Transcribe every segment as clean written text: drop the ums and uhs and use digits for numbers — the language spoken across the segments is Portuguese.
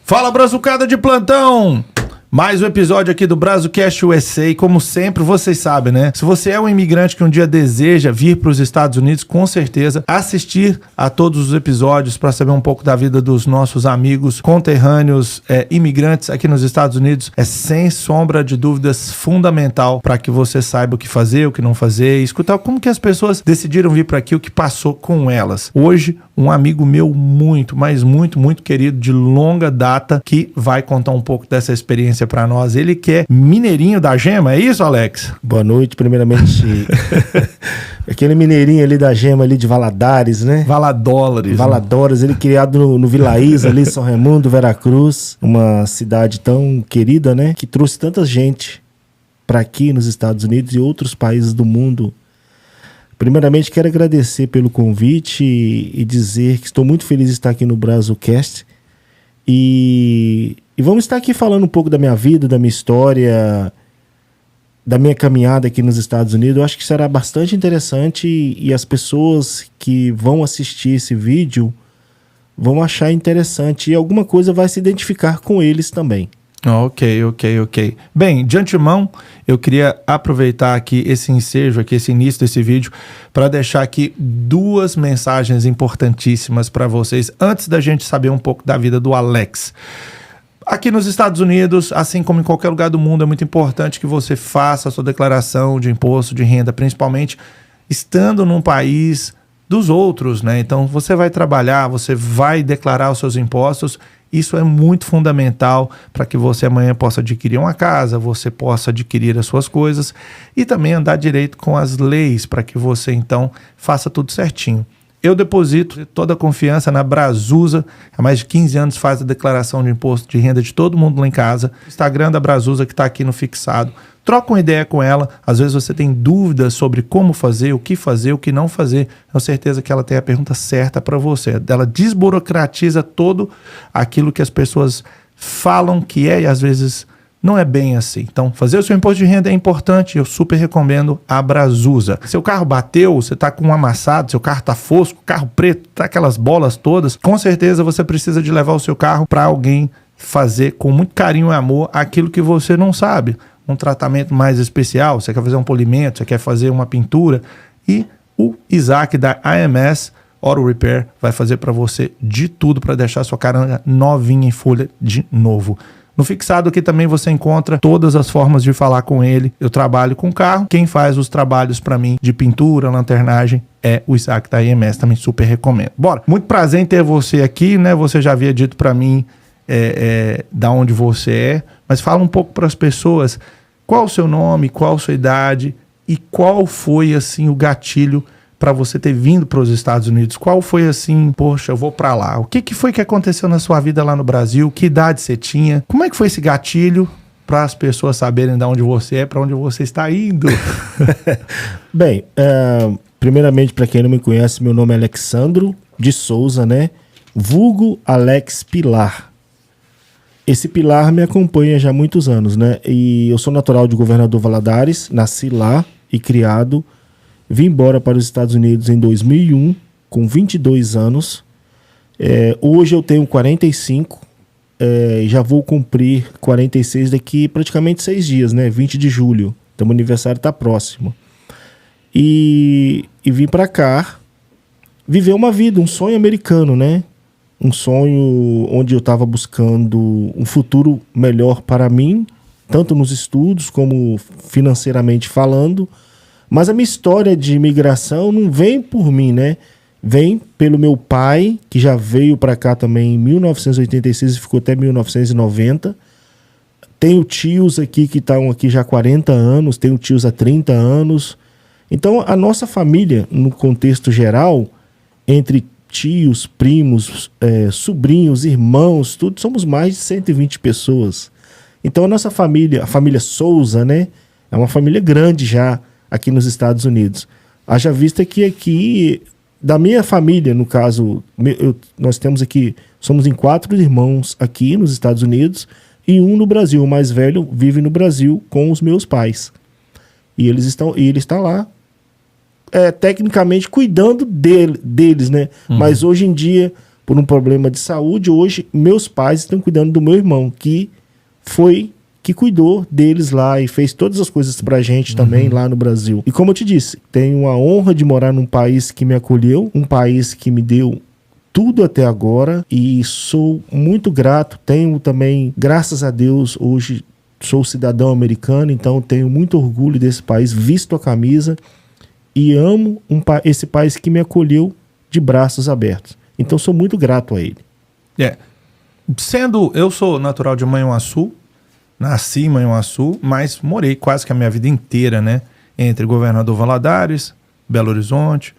Fala, Brazucada de plantão! Mais um episódio aqui do Brazucast USA. Como sempre, vocês sabem, né? Se você é um imigrante que um dia deseja vir para os Estados Unidos, com certeza assistir a todos os episódios para saber um pouco da vida dos nossos amigos conterrâneos imigrantes aqui nos Estados Unidos é, sem sombra de dúvidas, fundamental para que você saiba o que fazer, o que não fazer e escutar como que as pessoas decidiram vir para aqui, o que passou com elas. Hoje, um amigo meu muito querido, de longa data, que vai contar um pouco dessa experiência para nós. Ele que é mineirinho da Gema, é isso, Alex? Boa noite, primeiramente. Aquele mineirinho ali da Gema, ali de Valadares, né? Valadores, ele criado no Vilaísa, ali, São Raimundo, Veracruz. Uma cidade tão querida, né? Que trouxe tanta gente para aqui nos Estados Unidos e outros países do mundo. Primeiramente, quero agradecer pelo convite e dizer que estou muito feliz de estar aqui no Brazucast. E vamos estar aqui falando um pouco da minha vida, da minha história, da minha caminhada aqui nos Estados Unidos. Eu acho que será bastante interessante e as pessoas que vão assistir esse vídeo vão achar interessante e alguma coisa vai se identificar com eles também. Ok. Bem, de antemão, eu queria aproveitar aqui esse ensejo, aqui esse início desse vídeo, para deixar aqui duas mensagens importantíssimas para vocês, antes da gente saber um pouco da vida do Alex. Aqui nos Estados Unidos, assim como em qualquer lugar do mundo, é muito importante que você faça a sua declaração de imposto de renda, principalmente estando num país dos outros, né? Então, você vai trabalhar, você vai declarar os seus impostos. Isso é muito fundamental para que você amanhã possa adquirir uma casa, você possa adquirir as suas coisas e também andar direito com as leis para que você, então, faça tudo certinho. Eu deposito toda a confiança na Brazusa. Há mais de 15 anos faz a declaração de imposto de renda de todo mundo lá em casa. O Instagram da Brazusa que está aqui no fixado. Troca uma ideia com ela. Às vezes você tem dúvidas sobre como fazer, o que não fazer. Tenho certeza que ela tem a pergunta certa para você. Ela desburocratiza todo aquilo que as pessoas falam que é e às vezes não é bem assim. Então, fazer o seu imposto de renda é importante. Eu super recomendo a Brazusa. Seu carro bateu, você está com um amassado, seu carro está fosco, carro preto, tá aquelas bolas todas. Com certeza você precisa de levar o seu carro para alguém fazer com muito carinho e amor aquilo que você não sabe. Um tratamento mais especial, você quer fazer um polimento, você quer fazer uma pintura. E o Isaac da AMS Auto Repair vai fazer para você de tudo para deixar sua caranga novinha em folha de novo. No fixado aqui também você encontra todas as formas de falar com ele. Eu trabalho com carro. Quem faz os trabalhos para mim de pintura, lanternagem, é o Isaac da AMS. Também super recomendo. Bora. Muito prazer em ter você aqui, né? Você já havia dito para mim da onde você é. Mas fala um pouco para as pessoas qual o seu nome, qual a sua idade e qual foi, assim, o gatilho para você ter vindo para os Estados Unidos. Qual foi assim, poxa, eu vou para lá. O que foi que aconteceu na sua vida lá no Brasil? Que idade você tinha? Como é que foi esse gatilho para as pessoas saberem de onde você é, para onde você está indo? Bem, primeiramente, para quem não me conhece, meu nome é Alexandro de Souza, né? Vulgo Alex Pilar. Esse Pilar me acompanha já há muitos anos, né? E eu sou natural de Governador Valadares, nasci lá e criado. Vim embora para os Estados Unidos em 2001, com 22 anos. Hoje eu tenho 45, já vou cumprir 46 daqui praticamente 6 dias, né? 20 de julho. Então, meu aniversário está próximo. E vim para cá viver uma vida, um sonho americano, né? Um sonho onde eu estava buscando um futuro melhor para mim, tanto nos estudos como financeiramente falando. Mas a minha história de imigração não vem por mim, né? Vem pelo meu pai, que já veio para cá também em 1986 e ficou até 1990. Tenho tios aqui que estão aqui já há 40 anos, tenho tios há 30 anos. Então, a nossa família, no contexto geral, entre tios, primos, sobrinhos, irmãos, tudo, somos mais de 120 pessoas. Então, a nossa família, a família Souza, né? É uma família grande já, aqui nos Estados Unidos. Haja vista que aqui, da minha família, no caso, nós temos aqui, somos em 4 irmãos aqui nos Estados Unidos e um no Brasil. O mais velho vive no Brasil com os meus pais. E ele está lá, tecnicamente, cuidando deles, né? Mas hoje em dia, por um problema de saúde. Hoje, meus pais estão cuidando do meu irmão, que cuidou deles lá e fez todas as coisas pra gente também lá no Brasil. E como eu te disse, tenho a honra de morar num país que me acolheu, um país que me deu tudo até agora e sou muito grato. Tenho também, graças a Deus, hoje sou cidadão americano, então tenho muito orgulho desse país, visto a camisa e amo esse país que me acolheu de braços abertos. Então sou muito grato a ele. Eu sou natural de Manhuaçu, nasci em Manhuaçu, mas morei quase que a minha vida inteira, né? Entre Governador Valadares, Belo Horizonte,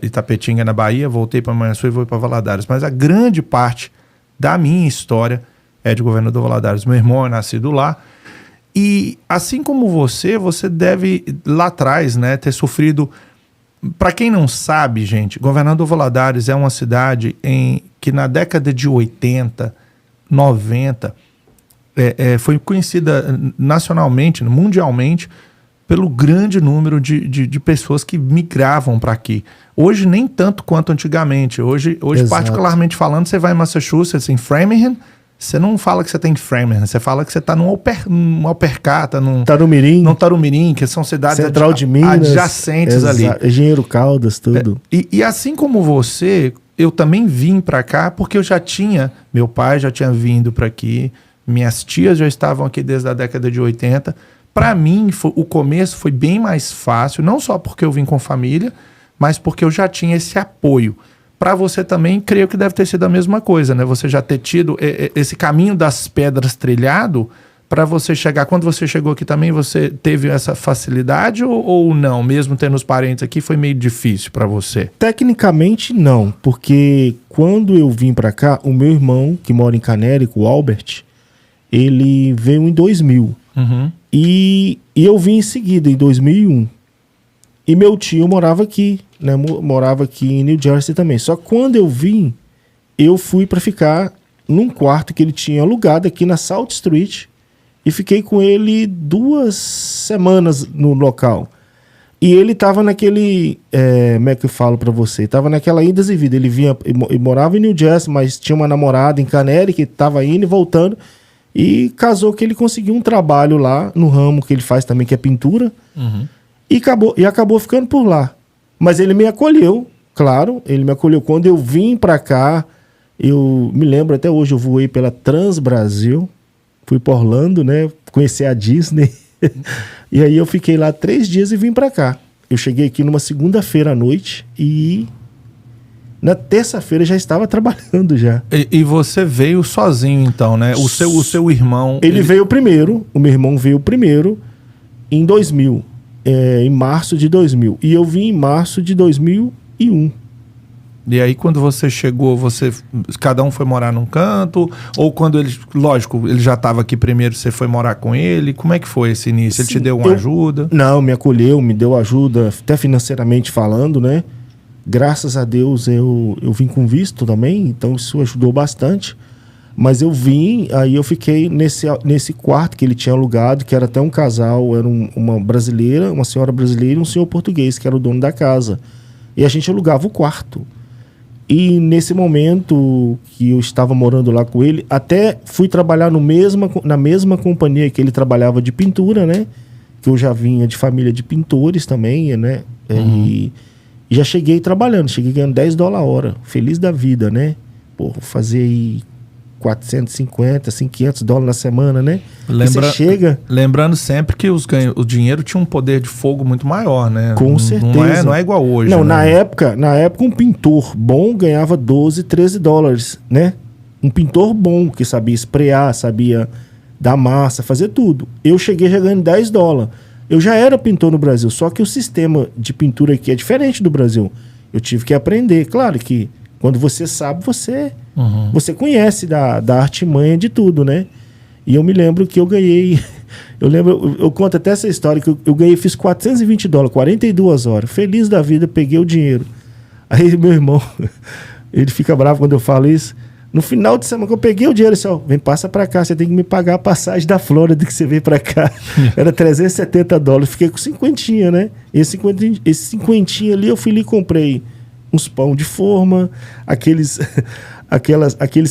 Itapetinga na Bahia, voltei para Manhuaçu e vou para Valadares. Mas a grande parte da minha história é de Governador Valadares. Meu irmão é nascido lá. E assim como você deve lá atrás, né, ter sofrido. Para quem não sabe, gente, Governador Valadares é uma cidade que na década de 80, 90, foi conhecida nacionalmente, mundialmente, pelo grande número de pessoas que migravam para aqui. Hoje nem tanto quanto antigamente. Hoje particularmente falando, você vai em Massachusetts, em Framingham, você não fala que você está em Framingham, você fala que você está num Alpercata, num Tarumirim, que são cidades Central de Minas, adjacentes ali. Engenheiro Caldas, tudo. E assim como você, eu também vim para cá porque meu pai já tinha vindo para aqui, minhas tias já estavam aqui desde a década de 80. Para mim, o começo foi bem mais fácil, não só porque eu vim com família, mas porque eu já tinha esse apoio. Para você também, creio que deve ter sido a mesma coisa, né? Você já ter tido esse caminho das pedras trilhado para você chegar. Quando você chegou aqui também, você teve essa facilidade ou não? Mesmo tendo os parentes aqui, foi meio difícil para você? Tecnicamente, não. Porque quando eu vim para cá, o meu irmão, que mora em Canérico, o Albert, ele veio em 2000. E eu vim em seguida, em 2001. E meu tio morava aqui, né? Morava aqui em New Jersey também. Só que quando eu vim, eu fui para ficar num quarto que ele tinha alugado aqui na South Street e fiquei com ele 2 semanas no local. E ele estava naquele, como é que eu falo para você? Tava naquela idas e vindas. Ele morava em New Jersey, mas tinha uma namorada em Canary que estava indo e voltando. E casou que ele conseguiu um trabalho lá no ramo que ele faz também, que é pintura. E acabou ficando por lá. Mas ele me acolheu, claro. Ele me acolheu. Quando eu vim para cá, eu me lembro até hoje, eu voei pela Trans Brasil. Fui para Orlando, né? Conhecer a Disney. E aí eu fiquei lá 3 dias e vim para cá. Eu cheguei aqui numa segunda-feira à noite e na terça-feira já estava trabalhando já. E você veio sozinho então, né? O seu irmão... Ele veio primeiro, o meu irmão veio primeiro em 2000, em março de 2000. E eu vim em março de 2001. E aí quando você chegou, cada um foi morar num canto? Ou quando ele já estava aqui primeiro, você foi morar com ele? Como é que foi esse início? Ele te deu uma ajuda? Não, me acolheu, me deu ajuda, até financeiramente falando, né? Graças a Deus eu vim com visto também, então isso ajudou bastante. Mas eu vim, aí eu fiquei nesse quarto que ele tinha alugado, que era até um casal, era uma brasileira, uma senhora brasileira e um senhor português, que era o dono da casa. E a gente alugava o quarto. E nesse momento que eu estava morando lá com ele, até fui trabalhar na mesma companhia que ele trabalhava de pintura, né? Que eu já vinha de família de pintores também, né? E já cheguei trabalhando, cheguei ganhando $10 a hora, feliz da vida, né? Pô, vou fazer aí 450, assim, $500 na semana, né? Lembrando sempre que o dinheiro tinha um poder de fogo muito maior, né? Com certeza. Não é igual hoje. Não, né? na época um pintor bom ganhava $12, $13, né? Um pintor bom que sabia esprear, sabia dar massa, fazer tudo. Eu cheguei já ganhando $10. Eu já era pintor no Brasil, só que o sistema de pintura aqui é diferente do Brasil. Eu tive que aprender. Claro que quando você sabe, você conhece da artimanha de tudo, né? E eu me lembro que eu ganhei... Eu conto até essa história, que eu ganhei, fiz $420, 42 horas. Feliz da vida, peguei o dinheiro. Aí meu irmão, ele fica bravo quando eu falo isso. No final de semana que eu peguei o dinheiro, assim, vem, passa pra cá, você tem que me pagar a passagem da Flórida que você veio pra cá. Era $370, fiquei com 50, né? Esse 50 ali eu fui ali e comprei uns pão de forma, aqueles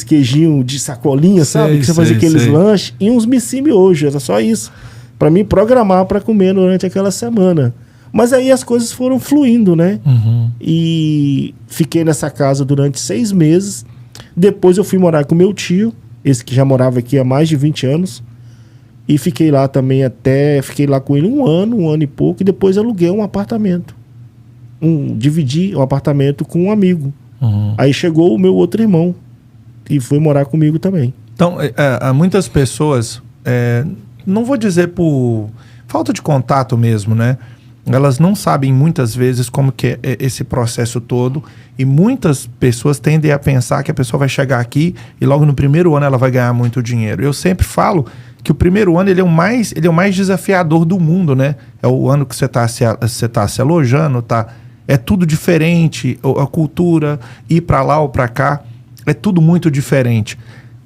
queijinhos de sacolinha, sabe? Que você fazia aqueles lanches e uns miojo, era só isso. Para mim programar para comer durante aquela semana. Mas aí as coisas foram fluindo, né? E fiquei nessa casa durante 6 meses. Depois eu fui morar com meu tio, esse que já morava aqui há mais de 20 anos. E fiquei lá também fiquei lá com ele um ano e pouco, e depois aluguei um apartamento. Dividi o apartamento com um amigo. Aí chegou o meu outro irmão e foi morar comigo também. Então, muitas pessoas, não vou dizer por falta de contato mesmo, né? Elas não sabem muitas vezes como que é esse processo todo, e muitas pessoas tendem a pensar que a pessoa vai chegar aqui e logo no primeiro ano ela vai ganhar muito dinheiro. Eu sempre falo que o primeiro ano ele é o mais desafiador do mundo, né? É o ano que você tá se alojando, é tudo diferente, a cultura, ir para lá ou para cá, é tudo muito diferente.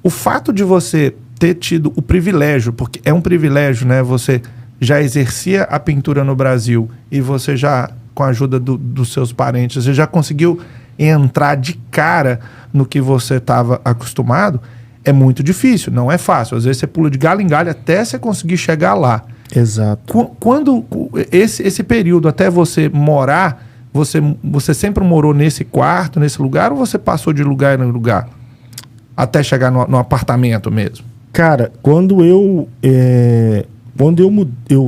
O fato de você ter tido o privilégio, porque é um privilégio, né? Você já exercia a pintura no Brasil e você já, com a ajuda dos seus parentes, você já conseguiu entrar de cara no que você estava acostumado, é muito difícil, não é fácil. Às vezes você pula de galho em galho até você conseguir chegar lá. Exato. Quando esse período até você morar, você sempre morou nesse quarto, nesse lugar, ou você passou de lugar em lugar? Até chegar no apartamento mesmo? Cara, quando eu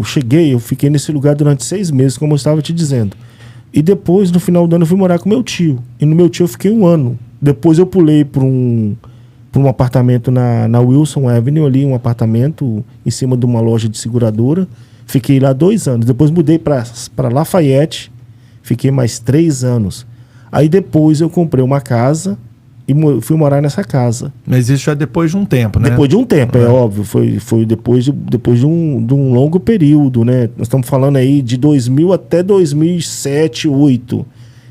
cheguei, eu fiquei nesse lugar durante 6 meses, como eu estava te dizendo. E depois, no final do ano, eu fui morar com meu tio. E no meu tio eu fiquei 1 ano. Depois eu pulei para um apartamento na Wilson Avenue, ali, um apartamento em cima de uma loja de seguradora. Fiquei lá 2 anos. Depois mudei para Lafayette, fiquei mais 3 anos. Aí depois eu comprei uma casa e fui morar nessa casa. Mas isso já depois de um tempo, né? Depois de um tempo, é óbvio. Foi depois de um longo período, né? Nós estamos falando aí de 2000 até 2007, 2008.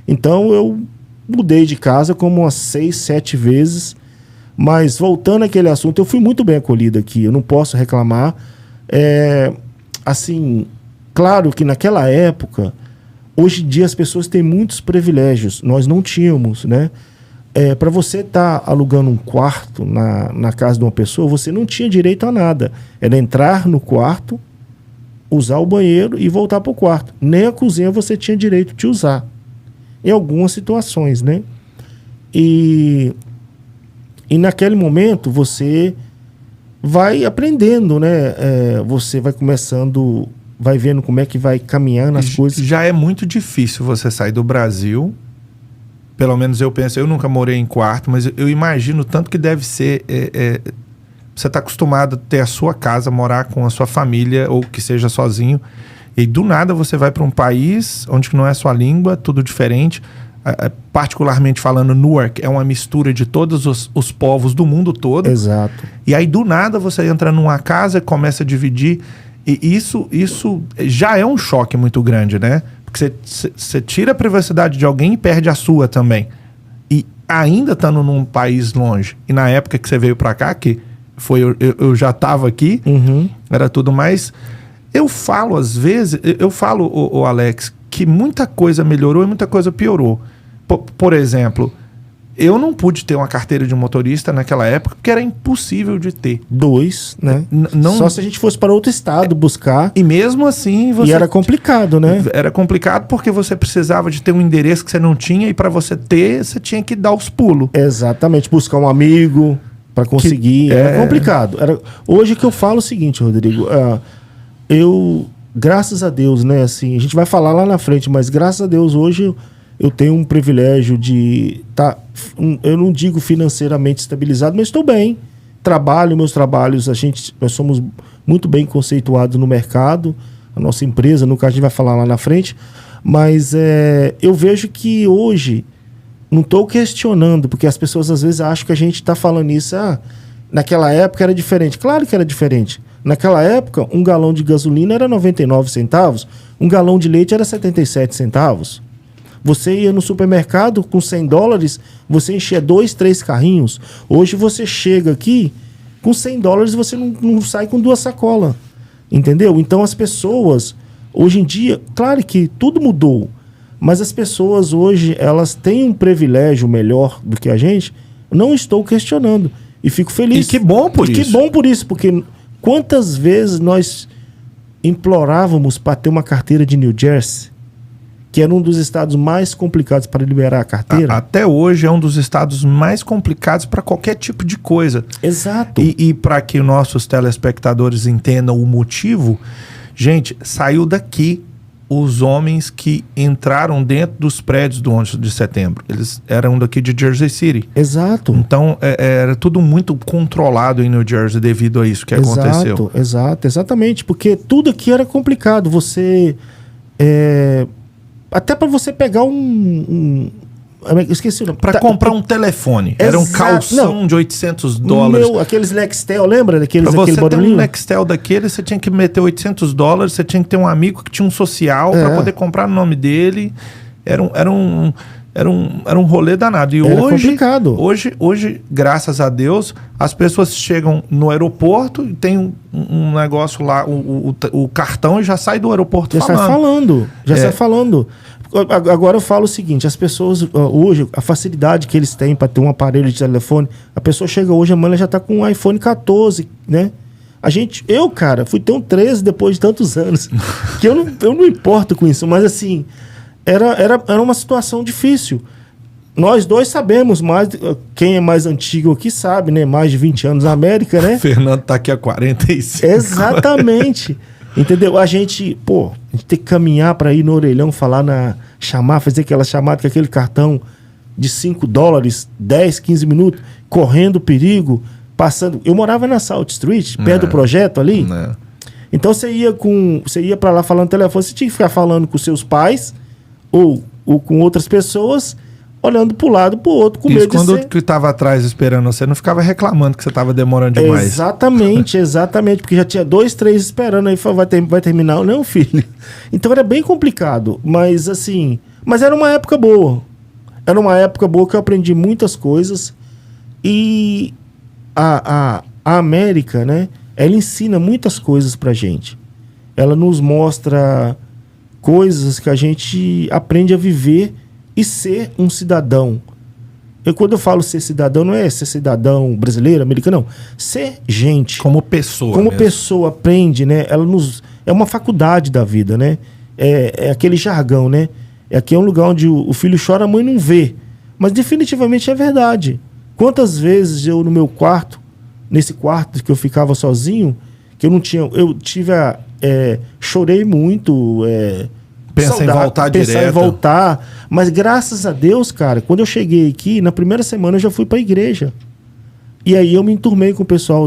Então eu mudei de casa como umas 6, 7 vezes. Mas voltando àquele assunto, eu fui muito bem acolhido aqui. Eu não posso reclamar. Assim, claro que naquela época, hoje em dia as pessoas têm muitos privilégios. Nós não tínhamos, né? Para você estar alugando um quarto na casa de uma pessoa, você não tinha direito a nada. Era entrar no quarto, usar o banheiro e voltar para o quarto. Nem a cozinha você tinha direito de usar. Em algumas situações, né? E naquele momento você vai aprendendo, né? Você vai começando, vai vendo como é que vai caminhando as coisas. Já é muito difícil você sair do Brasil. Pelo menos eu penso, eu nunca morei em quarto, mas eu imagino tanto que deve ser... você está acostumado a ter a sua casa, morar com a sua família, ou que seja sozinho, e do nada você vai para um país onde não é sua língua, tudo diferente. Particularmente falando, Newark é uma mistura de todos os povos do mundo todo. Exato. E aí do nada você entra numa casa, começa a dividir, e isso já é um choque muito grande, né? Porque você tira a privacidade de alguém e perde a sua também. E ainda estando num país longe. E na época que você veio para cá, que foi eu já estava aqui, era tudo mais... Eu falo às vezes, o Alex, que muita coisa melhorou e muita coisa piorou. Por exemplo, eu não pude ter uma carteira de motorista naquela época porque era impossível de ter. 2, né? Só se a gente fosse para outro estado buscar. E mesmo assim... E era complicado, né? Era complicado porque você precisava de ter um endereço que você não tinha, e para você ter, você tinha que dar os pulos. Exatamente, buscar um amigo para conseguir. Era complicado. Hoje que eu falo o seguinte, Rodrigo, graças a Deus, né? Assim, a gente vai falar lá na frente, mas graças a Deus hoje eu tenho um privilégio de eu não digo financeiramente estabilizado, mas estou bem. Meus trabalhos, nós somos muito bem conceituados no mercado, a nossa empresa, no caso a gente vai falar lá na frente, mas eu vejo que hoje, não estou questionando, porque as pessoas às vezes acham que a gente está falando isso, naquela época era diferente. Claro que era diferente. Naquela época, um galão de gasolina era 99 centavos, um galão de leite era 77 centavos. Você ia no supermercado com $100, você enchia 2, 3 carrinhos. Hoje você chega aqui, com $100 você não sai com 2 sacolas. Entendeu? Então as pessoas, hoje em dia, claro que tudo mudou, Mas as pessoas hoje, elas têm um privilégio melhor do que a gente. Não estou questionando. E fico feliz. E que bom por isso. Que bom por isso, porque quantas vezes nós implorávamos para ter uma carteira de New Jersey, que era um dos estados mais complicados para liberar a carteira. Até hoje é um dos estados mais complicados para qualquer tipo de coisa. Exato. E para que nossos telespectadores entendam o motivo, gente, saiu daqui os homens que entraram dentro dos prédios do 11 de setembro. Eles eram daqui de Jersey City. Exato. Então, era tudo muito controlado em New Jersey devido a isso que aconteceu. Exatamente. Porque tudo aqui era complicado. Você... até para você pegar eu esqueci o nome. Para comprar um telefone. Era um calção de $800. Aqueles Nextel, lembra daqueles? Pra você aquele ter barulhinho? um Nextel daquele, você tinha que meter $800, você tinha que ter um amigo que tinha um social para poder comprar no nome dele. Era um rolê danado. E era hoje, complicado. Hoje, graças a Deus, as pessoas chegam no aeroporto e tem um negócio lá, o cartão, e já sai do aeroporto falando. Sai falando. Agora eu falo o seguinte, as pessoas hoje, a facilidade que eles têm para ter um aparelho de telefone, a pessoa chega hoje, amanhã já está com um iPhone 14, né? Eu, cara, fui ter um 13 depois de tantos anos, que eu não importo com isso, mas assim, era uma situação difícil. Nós dois sabemos mais, quem é mais antigo aqui sabe, né? Mais de 20 anos na América, né? Fernando tá aqui há 45. Exatamente. Entendeu? A gente tem que caminhar para ir no orelhão, fazer aquela chamada com aquele cartão de $5, 10, 15 minutos, correndo perigo, passando. Eu morava na South Street, perto do projeto ali. Então você ia para lá falando no telefone, você tinha que ficar falando com seus pais ou com outras pessoas, olhando para o lado, para o outro, com medo de quando que estava atrás esperando você, não ficava reclamando que você estava demorando demais. Exatamente, porque já tinha 2, 3 esperando, aí vai terminar. Não, filho. Então era bem complicado, mas assim... Mas era uma época boa. Era uma época boa que eu aprendi muitas coisas e a América, né? Ela ensina muitas coisas pra gente. Ela nos mostra coisas que a gente aprende a viver e ser um cidadão. Quando eu falo ser cidadão, não é ser cidadão brasileiro, americano, não. Ser gente. Como pessoa. Como pessoa aprende, né? É uma faculdade da vida, né? É aquele jargão, né? Aqui é um lugar onde o filho chora, a mãe não vê. Mas definitivamente é verdade. Quantas vezes eu no meu quarto, nesse quarto que eu ficava sozinho, que eu não tinha... chorei muito... Pensar em voltar. Mas graças a Deus, cara, quando eu cheguei aqui, na primeira semana eu já fui pra igreja. E aí eu me enturmei com o pessoal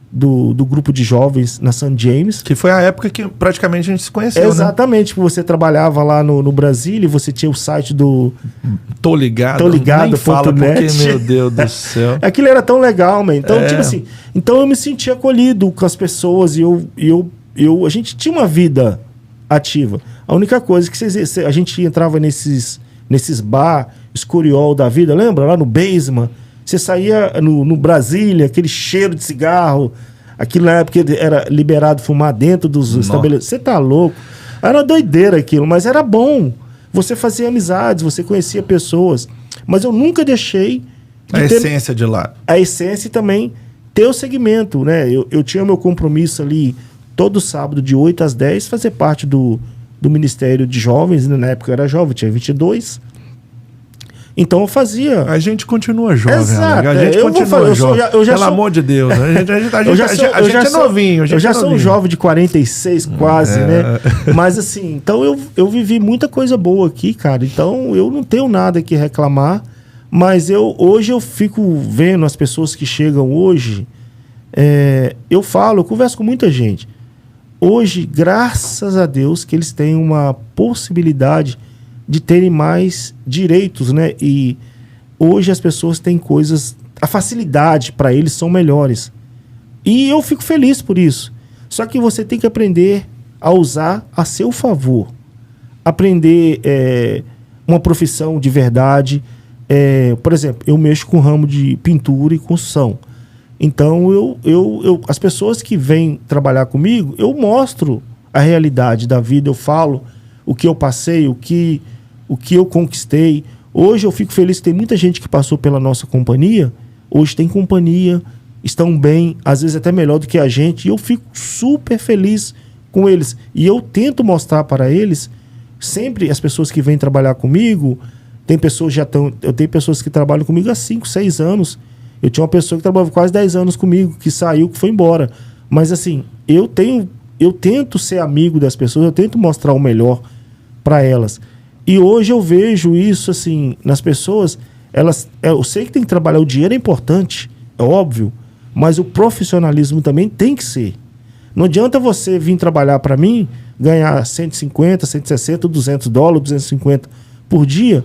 do grupo de jovens na St. James. Que foi a época que praticamente a gente se conheceu, exatamente, né? Você trabalhava lá no Brasília e você tinha o site do... Tô ligado. Nem fala porque, meu Deus do céu. Aquilo era tão legal, man. Então, tipo assim... Então eu me senti acolhido com as pessoas e a gente tinha uma vida ativa. A única coisa que a gente entrava nesses bar, escuriol da vida, lembra? Lá no basement. Você saía no Brasília, aquele cheiro de cigarro. Aquilo na época era liberado fumar dentro dos estabelecimentos. Você tá louco? Era doideira aquilo, mas era bom. Você fazia amizades, você conhecia pessoas. Mas eu nunca deixei... essência de lá. A essência e também ter o segmento, né? Eu tinha meu compromisso ali todo sábado de 8 às 10, fazer parte do Ministério de Jovens, né? Na época eu era jovem, eu tinha 22. Então eu fazia... A gente continua jovem, exato, a gente continua jovem. Pelo amor de Deus. A gente é novinho. Eu já sou um jovem de 46 quase, né? Mas assim, então eu vivi muita coisa boa aqui, cara. Então eu não tenho nada que reclamar. Mas hoje eu fico vendo as pessoas que chegam hoje. Eu converso com muita gente. Hoje, graças a Deus, que eles têm uma possibilidade de terem mais direitos, né? E hoje as pessoas têm coisas... A facilidade para eles são melhores. E eu fico feliz por isso. Só que você tem que aprender a usar a seu favor. Aprender uma profissão de verdade. Por exemplo, eu mexo com o ramo de pintura e construção. Então, as pessoas que vêm trabalhar comigo, eu mostro a realidade da vida, eu falo o que eu passei, o que o que eu conquistei. Hoje eu fico feliz que tem muita gente que passou pela nossa companhia, hoje tem companhia, estão bem, às vezes até melhor do que a gente, e eu fico super feliz com eles. E eu tento mostrar para eles, sempre as pessoas que vêm trabalhar comigo, eu tenho pessoas que trabalham comigo há 5, 6 anos. Eu tinha uma pessoa que trabalhava quase 10 anos comigo, que saiu, que foi embora. Mas assim, eu tento ser amigo das pessoas, eu tento mostrar o melhor para elas. E hoje eu vejo isso assim, nas pessoas, eu sei que tem que trabalhar, o dinheiro é importante, é óbvio, mas o profissionalismo também tem que ser. Não adianta você vir trabalhar para mim, ganhar 150, 160, $200, 250 por dia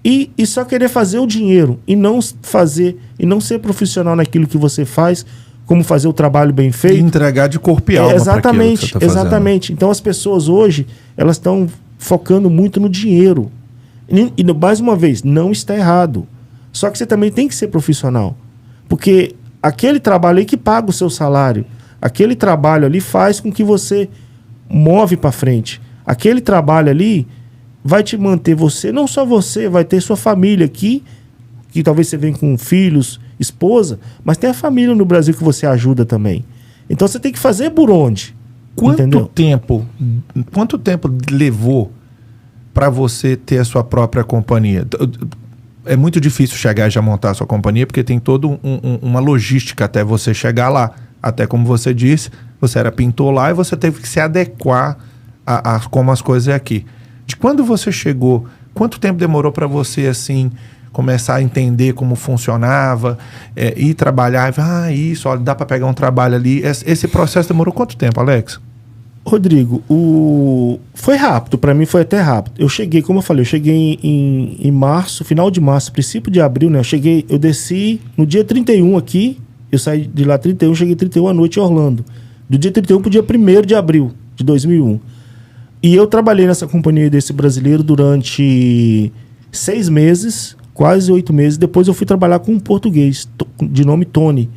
e só querer fazer o dinheiro e não ser profissional naquilo que você faz, como fazer o trabalho bem feito. E entregar de corpo e alma para aquilo que você tá fazendo. Exatamente. Então as pessoas hoje, elas estão focando muito no dinheiro. E mais uma vez, não está errado. Só que você também tem que ser profissional. Porque aquele trabalho aí que paga o seu salário, aquele trabalho ali faz com que você move para frente. Aquele trabalho ali vai te manter você, não só você, vai ter sua família aqui, que talvez você venha com filhos, esposa, mas tem a família no Brasil que você ajuda também. Então você tem que fazer por onde. Quanto tempo levou para você ter a sua própria companhia? É muito difícil chegar e já montar a sua companhia, porque tem toda uma logística até você chegar lá. Até como você disse, você era pintor lá e você teve que se adequar a como as coisas é aqui. De quando você chegou, quanto tempo demorou para você assim começar a entender como funcionava, ir trabalhar, isso, olha, dá para pegar um trabalho ali. Esse processo demorou quanto tempo, Alex? Rodrigo, foi rápido, para mim foi até rápido. Eu cheguei, como eu falei, em março, final de março, princípio de abril, né? Eu desci no dia 31 aqui, eu saí de lá 31, cheguei 31 à noite em Orlando. Do dia 31 pro dia 1º de abril de 2001. E eu trabalhei nessa companhia desse brasileiro durante 6 meses, quase 8 meses. Depois eu fui trabalhar com um português de nome Tony.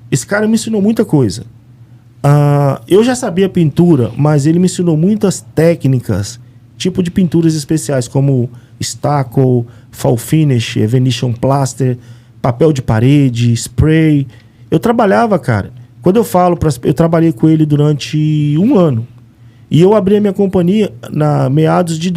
Esse cara me ensinou muita coisa. Eu já sabia pintura, mas ele me ensinou muitas técnicas, tipo de pinturas especiais, como stucco, fall finish, Venetian plaster, papel de parede, spray. Eu trabalhava, cara. Quando eu trabalhei com ele durante 1 ano. E eu abri a minha companhia na meados de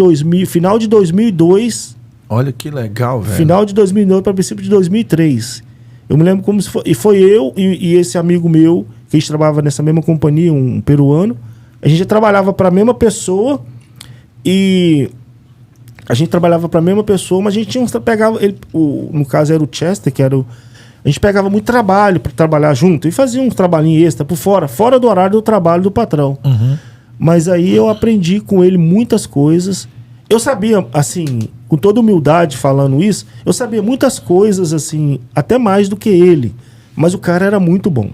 final de 2002. Olha que legal, velho. Final de 2002 para princípio de 2003. Eu me lembro como se foi. E foi eu e esse amigo meu, que a gente trabalhava nessa mesma companhia, um peruano. A gente trabalhava para a mesma pessoa e a gente trabalhava para a mesma pessoa, mas a gente pegava no caso era o Chester, que era a gente pegava muito trabalho para trabalhar junto e fazia um trabalhinho extra por fora do horário do trabalho do patrão. Uhum. Mas aí eu aprendi com ele muitas coisas. Eu sabia, assim, com toda humildade falando isso, eu sabia muitas coisas, assim, até mais do que ele. Mas o cara era muito bom.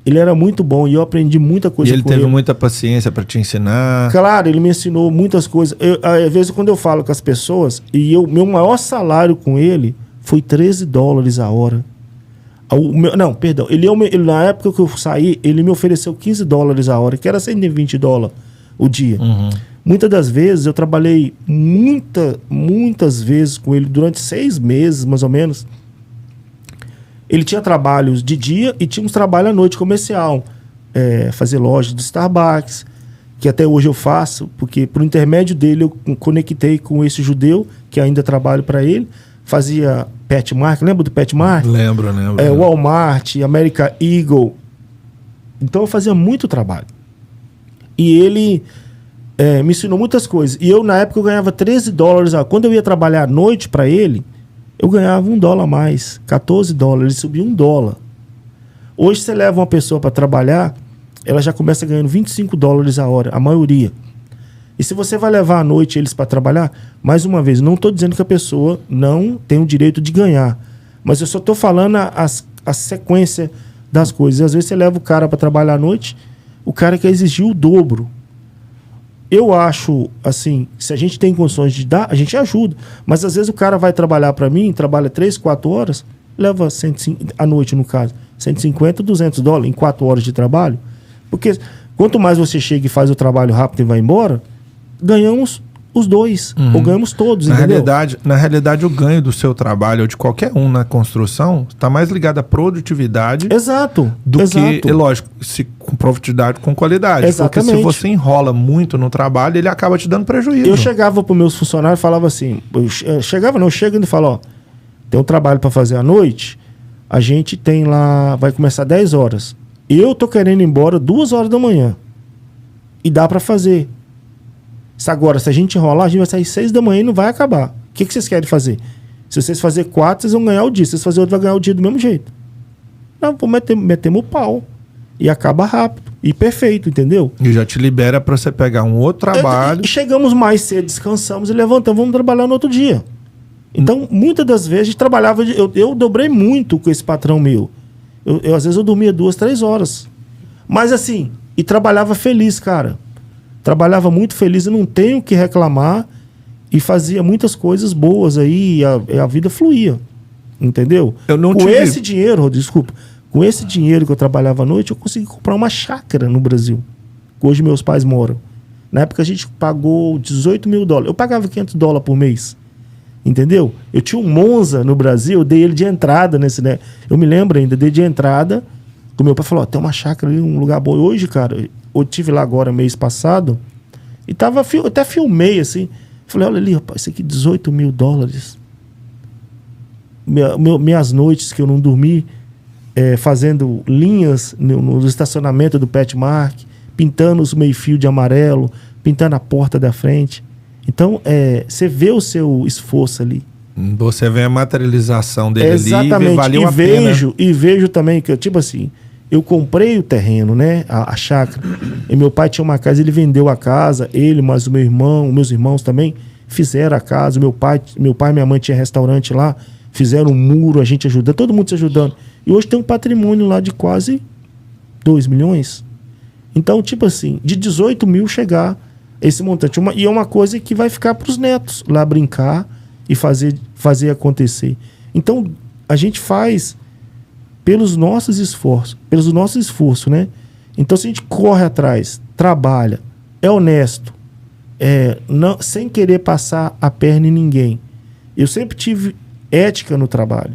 Ele era muito bom e eu aprendi muita coisa com ele. E ele teve muita paciência para te ensinar. Claro, ele me ensinou muitas coisas. Às vezes, quando eu falo com as pessoas, meu maior salário com ele foi $13 a hora. Na época que eu saí, ele me ofereceu $15 a hora, que era $120 o dia. Uhum. Muitas das vezes, eu trabalhei muitas vezes com ele, durante 6 meses, mais ou menos. Ele tinha trabalhos de dia e tinha uns trabalhos à noite comercial. Fazer loja de Starbucks, que até hoje eu faço, porque por intermédio dele eu conectei com esse judeu, que ainda trabalho para ele. Fazia Petmark, lembra do Petmark? Lembro. Walmart, American Eagle. Então eu fazia muito trabalho. E ele me ensinou muitas coisas. E eu, na época, eu ganhava $13 a hora. Quando eu ia trabalhar à noite para ele, eu ganhava $1 a mais, $14. Ele subia $1. Hoje você leva uma pessoa para trabalhar, ela já começa ganhando $25 a hora, a maioria. E se você vai levar à noite eles para trabalhar, mais uma vez, não estou dizendo que a pessoa não tem o direito de ganhar, mas eu só estou falando a sequência das coisas. E às vezes você leva o cara para trabalhar à noite, o cara quer exigir o dobro. Eu acho, assim, se a gente tem condições de dar, a gente ajuda. Mas às vezes o cara vai trabalhar para mim, trabalha 3, 4 horas, leva 105, à noite no caso, $150, $200 em 4 horas de trabalho. Porque quanto mais você chega e faz o trabalho rápido e vai embora, ganhamos os dois, ou ganhamos todos, Na entendeu? realidade, o ganho do seu trabalho ou de qualquer um na construção está mais ligado à produtividade Exato. do que, é lógico, com produtividade com qualidade. Exatamente. Porque se você enrola muito no trabalho, ele acaba te dando prejuízo. Eu chegava para os meus funcionários e falava assim, eu chego e falo, ó, tem um trabalho para fazer à noite, a gente tem lá, vai começar 10 horas. Eu tô querendo ir embora 2 horas da manhã. E dá para fazer. Agora, se a gente enrolar, a gente vai sair 6 da manhã e não vai acabar. O que vocês querem fazer? Se vocês fazerem 4, vocês vão ganhar o dia. Se vocês fazerem outro, vai ganhar o dia do mesmo jeito. Não, vou meter o pau. E acaba rápido. E perfeito, entendeu? E já te libera para você pegar um outro trabalho. E chegamos mais cedo, descansamos e levantamos, vamos trabalhar no outro dia. Então, muitas das vezes, a gente trabalhava... Eu dobrei muito com esse patrão meu. Às vezes eu dormia 2, 3 horas. Mas assim, e trabalhava feliz, cara. Trabalhava muito feliz, eu não tenho o que reclamar. E fazia muitas coisas boas aí, e a vida fluía. Entendeu? Com esse dinheiro, desculpa, com esse dinheiro que eu trabalhava à noite, eu consegui comprar uma chácara no Brasil. Hoje meus pais moram. Na época a gente pagou $18 mil. Eu pagava $500 por mês. Entendeu? Eu tinha um Monza no Brasil, eu dei ele de entrada nesse, né? Eu me lembro ainda, dei de entrada. O meu pai falou, ó, tem uma chácara ali, um lugar bom. Hoje, cara, eu tive lá agora, mês passado, e eu até filmei, assim. Falei, olha ali, rapaz, isso aqui $18 mil. Minhas noites que eu não dormi, fazendo linhas no estacionamento do Petmark, pintando os meio-fio de amarelo, pintando a porta da frente. Então, você vê o seu esforço ali. Você vê a materialização dele exatamente. Ali e valeu a pena. E vejo também que, tipo assim, eu comprei o terreno, né? A chácara. E meu pai tinha uma casa, ele vendeu a casa, ele, mas o meu irmão, meus irmãos também fizeram a casa. Meu pai e minha mãe tinham restaurante lá, fizeram um muro, a gente ajudando, todo mundo se ajudando. E hoje tem um patrimônio lá de quase 2 milhões. Então, tipo assim, de 18 mil chegar esse montante. E é uma coisa que vai ficar para os netos lá brincar e fazer acontecer. Então, a gente faz pelos nossos esforços, né? Então, se a gente corre atrás, trabalha, é honesto, sem querer passar a perna em ninguém. Eu sempre tive ética no trabalho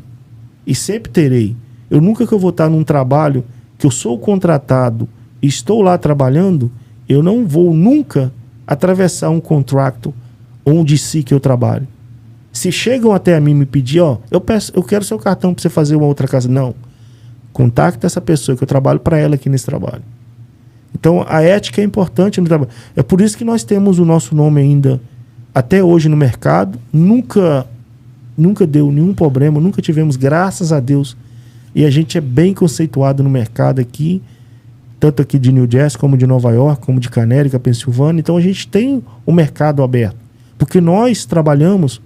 e sempre terei. Eu nunca que eu vou estar num trabalho que eu sou contratado e estou lá trabalhando, eu não vou nunca atravessar um contrato ou um DC que eu trabalho. Se chegam até a mim me pedir, ó, eu quero seu cartão para você fazer uma outra casa. Não. Contacta essa pessoa que eu trabalho para ela aqui nesse trabalho. Então, a ética é importante no trabalho. É por isso que nós temos o nosso nome ainda, até hoje no mercado. Nunca deu nenhum problema, nunca tivemos, graças a Deus. E a gente é bem conceituado no mercado aqui, tanto aqui de New Jersey, como de Nova York, como de Canérica, Pensilvânia. Então, a gente tem o mercado aberto. Porque nós trabalhamos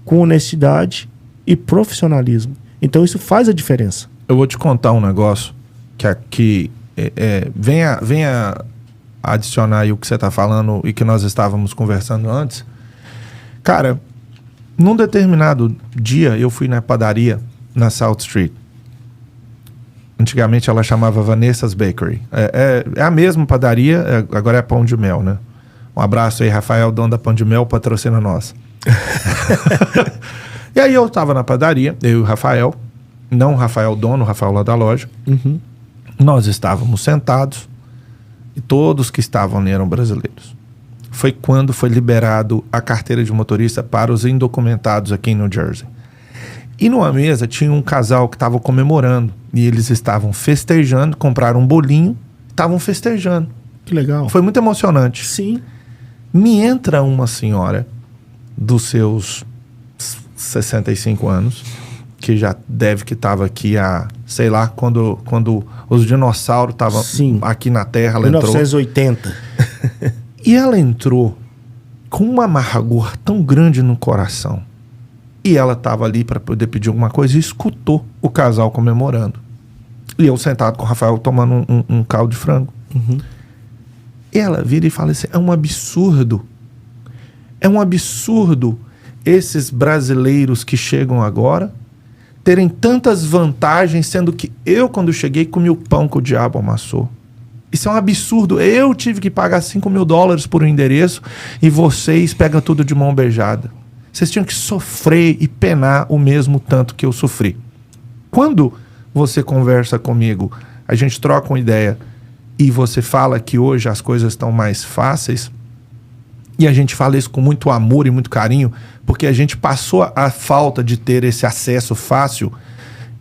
com honestidade e profissionalismo. Então, isso faz a diferença. Eu vou te contar um negócio que venha adicionar aí o que você está falando e que nós estávamos conversando antes. Cara, num determinado dia eu fui na padaria na South Street. Antigamente ela chamava Vanessa's Bakery. É a mesma padaria, agora é Pão de Mel, né? Um abraço aí, Rafael, dono da Pão de Mel, patrocina nós. E aí eu estava na padaria, eu e o Rafael, não o Rafael dono, o Rafael lá da loja. Uhum. Nós estávamos sentados e todos que estavam ali eram brasileiros. Foi quando foi liberado a carteira de motorista para os indocumentados aqui em New Jersey. E numa mesa tinha um casal que estava comemorando e eles estavam festejando, compraram um bolinho, estavam festejando. Que legal. Foi muito emocionante. Sim. Me entra uma senhora dos seus 65 anos, que já deve que estava aqui há, sei lá, quando os dinossauros estavam aqui na Terra, ela 1980. entrou. E ela entrou com uma amargor tão grande no coração. E ela estava ali para poder pedir alguma coisa e escutou o casal comemorando. E eu sentado com o Rafael tomando um caldo de frango. Uhum. E ela vira e fala assim, é um absurdo. É um absurdo esses brasileiros que chegam agora terem tantas vantagens, sendo que eu, quando cheguei, comi o pão que o diabo amassou. Isso é um absurdo. Eu tive que pagar $5.000 por um endereço e vocês pegam tudo de mão beijada. Vocês tinham que sofrer e penar o mesmo tanto que eu sofri. Quando você conversa comigo, a gente troca uma ideia e você fala que hoje as coisas estão mais fáceis, e a gente fala isso com muito amor e muito carinho, porque a gente passou a falta de ter esse acesso fácil.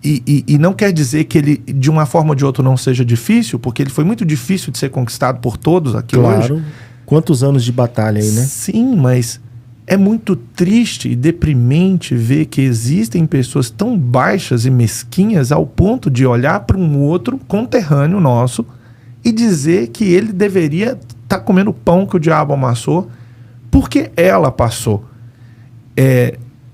E não quer dizer que ele, de uma forma ou de outra, não seja difícil, porque ele foi muito difícil de ser conquistado por todos aqui hoje. Claro. Quantos anos de batalha aí, né? Sim, mas é muito triste e deprimente ver que existem pessoas tão baixas e mesquinhas ao ponto de olhar para um outro conterrâneo nosso e dizer que ele deveria estar comendo pão que o diabo amassou porque ela passou.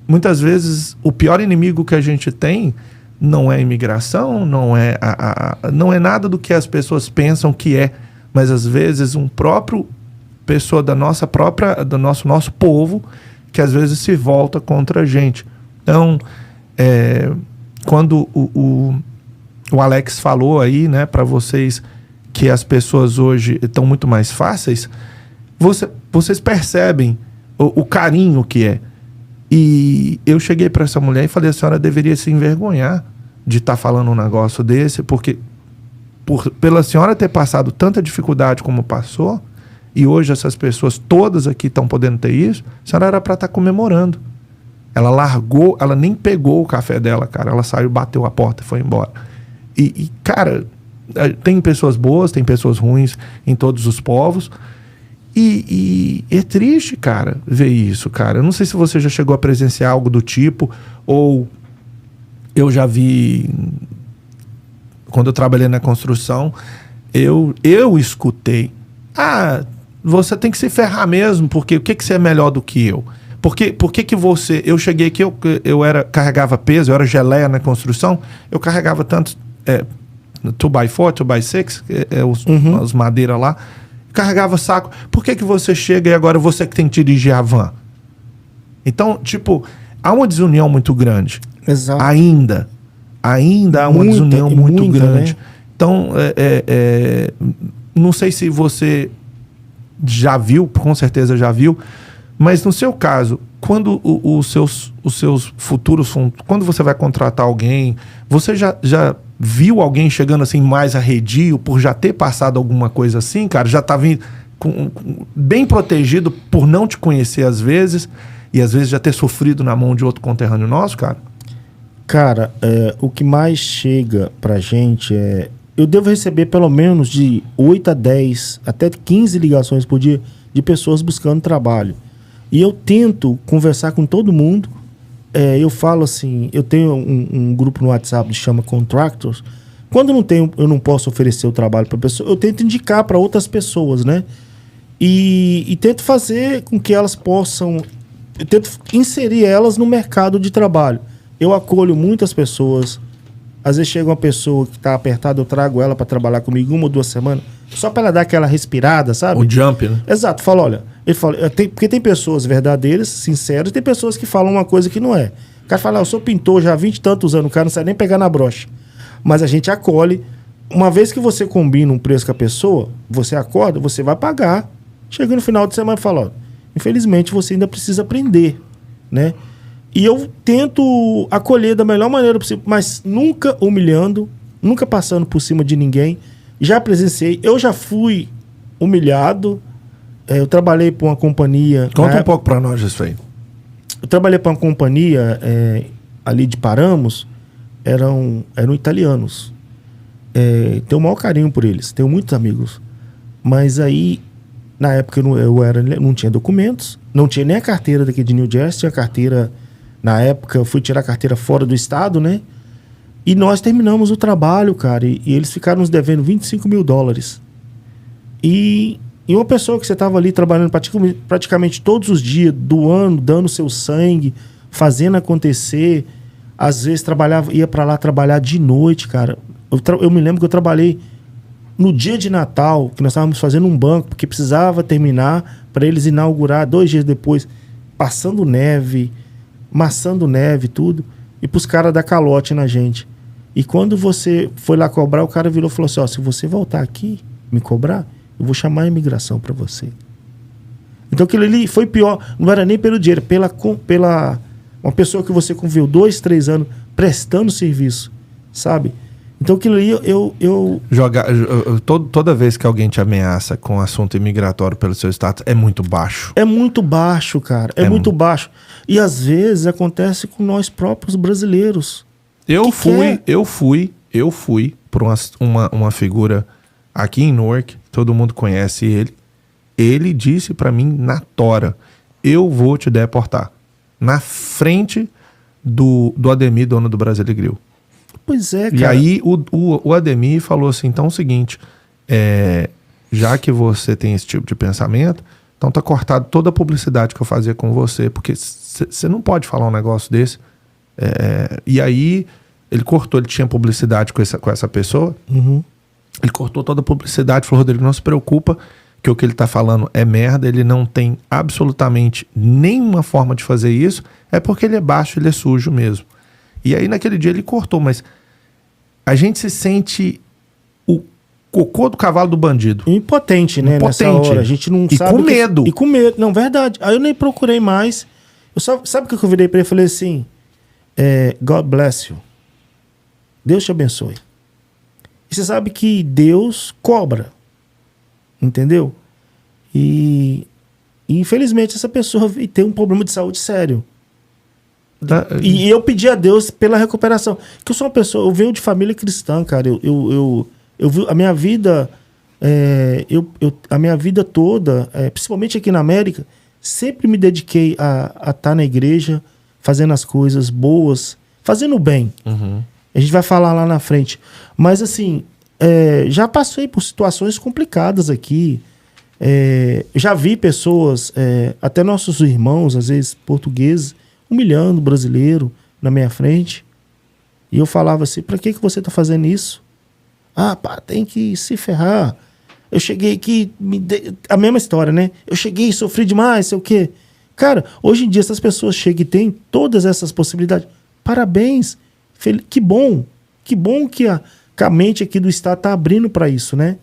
Muitas vezes, o pior inimigo que a gente tem não é a imigração, não é nada do que as pessoas pensam que é, mas às vezes um próprio pessoa do nosso povo, que às vezes se volta contra a gente. Então, quando o Alex falou aí, né, para vocês que as pessoas hoje estão muito mais fáceis, vocês percebem o carinho que é. E eu cheguei para essa mulher e falei, a senhora deveria se envergonhar de estar falando um negócio desse, porque pela senhora ter passado tanta dificuldade como passou, e hoje essas pessoas todas aqui estão podendo ter isso, a senhora era para estar comemorando. Ela largou, ela nem pegou o café dela, cara. Ela saiu, bateu a porta e foi embora. E cara, tem pessoas boas, tem pessoas ruins em todos os povos. E é triste, cara, ver isso, cara. Eu não sei se você já chegou a presenciar algo do tipo, ou eu já vi, quando eu trabalhei na construção, eu escutei. Você tem que se ferrar mesmo, porque o que você é melhor do que eu? Por que você... Eu cheguei aqui, carregava peso, eu era geleia na construção, eu carregava tantos 2x4, 2x6, os madeira lá, carregava saco. Por que você chega e agora você que tem que dirigir a van? Então, tipo, há uma desunião muito grande. Exato. Ainda há uma desunião muito grande. Né? Então, não sei se você já viu, com certeza já viu, mas no seu caso, quando os seus futuros... Quando você vai contratar alguém, você já viu alguém chegando assim mais arredio por já ter passado alguma coisa assim, cara? Já tá vindo bem protegido por não te conhecer às vezes, e às vezes já ter sofrido na mão de outro conterrâneo nosso, cara? Cara, o que mais chega pra gente eu devo receber pelo menos de 8 a 10, até 15 ligações por dia de pessoas buscando trabalho. E eu tento conversar com todo mundo. Eu falo assim, eu tenho um grupo no WhatsApp que chama Contractors. Quando eu não posso oferecer o trabalho para pessoa, eu tento indicar para outras pessoas, né? E tento fazer com que elas possam... Eu tento inserir elas no mercado de trabalho. Eu acolho muitas pessoas. Às vezes chega uma pessoa que está apertada, eu trago ela para trabalhar comigo 1 ou 2 semanas, só para ela dar aquela respirada, sabe? O jump, né? Exato. Fala, olha, ele fala, porque tem pessoas verdadeiras, sinceras, e tem pessoas que falam uma coisa que não é. O cara fala, eu sou pintor já há 20 e tantos anos, o cara não sabe nem pegar na brocha. Mas a gente acolhe. Uma vez que você combina um preço com a pessoa, você acorda, você vai pagar. Chega no final de semana e fala, ó, infelizmente você ainda precisa aprender, né? E eu tento acolher da melhor maneira possível, mas nunca humilhando, nunca passando por cima de ninguém. Já presenciei, eu já fui humilhado. Eu trabalhei para uma companhia... Conta um pouco para nós isso aí. Eu trabalhei para uma companhia ali de Paramos, eram italianos. Tenho o maior carinho por eles, tenho muitos amigos. Mas aí, na época, eu não tinha documentos, não tinha nem a carteira daqui de New Jersey, tinha carteira... Na época, eu fui tirar a carteira fora do estado, né? E nós terminamos o trabalho, cara, e eles ficaram nos devendo $25.000. E uma pessoa que você estava ali trabalhando praticamente todos os dias, doando, dando seu sangue, fazendo acontecer, às vezes ia para lá trabalhar de noite, cara. Eu me lembro que eu trabalhei no dia de Natal, que nós estávamos fazendo um banco, porque precisava terminar para eles inaugurar 2 dias depois, passando neve, maçando neve, tudo, e pros caras dar calote na gente. E quando você foi lá cobrar, o cara virou e falou assim, ó, se você voltar aqui, me cobrar, eu vou chamar a imigração para você. Então aquilo ali foi pior, não era nem pelo dinheiro, pela uma pessoa que você conviveu 2, 3 anos prestando serviço, sabe? Então aquilo ali toda vez que alguém te ameaça com assunto imigratório pelo seu status, é muito baixo. É muito baixo, cara. É muito baixo. E às vezes acontece com nós próprios brasileiros. Eu fui por uma figura aqui em Newark, todo mundo conhece ele. Ele disse pra mim na tora: eu vou te deportar. Na frente do Ademir, dono do Brasília Grill. Pois é, cara. E aí o Ademir falou assim: então é o seguinte, já que você tem esse tipo de pensamento, então tá cortado toda a publicidade que eu fazia com você, porque você não pode falar um negócio desse. E aí ele cortou, ele tinha publicidade com essa pessoa. Uhum. Ele cortou toda a publicidade, falou: Rodrigo, não se preocupa, que o que ele tá falando é merda, ele não tem absolutamente nenhuma forma de fazer isso, é porque ele é baixo, ele é sujo mesmo. E aí naquele dia ele cortou, mas a gente se sente o cocô do cavalo do bandido. Impotente, né? Nessa hora. A gente não sabe. Com medo. E com medo. Não, verdade. Aí eu nem procurei mais. Sabe o que eu virei pra ele? Eu falei assim: God bless you. Deus te abençoe. E você sabe que Deus cobra. Entendeu? E infelizmente essa pessoa tem um problema de saúde sério. E eu pedi a Deus pela recuperação. Que eu sou uma pessoa, eu venho de família cristã, cara. Eu vi a minha vida, a minha vida toda, principalmente aqui na América, sempre me dediquei a estar na igreja, fazendo as coisas boas, fazendo o bem. Uhum. A gente vai falar lá na frente. Mas assim, já passei por situações complicadas aqui. Já vi pessoas, até nossos irmãos, às vezes portugueses, humilhando o brasileiro na minha frente. E eu falava assim: pra que você tá fazendo isso? Ah, pá, tem que se ferrar. Eu cheguei aqui, a mesma história, né? Eu cheguei, sofri demais, sei o quê. Cara, hoje em dia essas pessoas chegam e têm todas essas possibilidades. Parabéns. Que bom que a mente aqui do Estado tá abrindo para isso, né?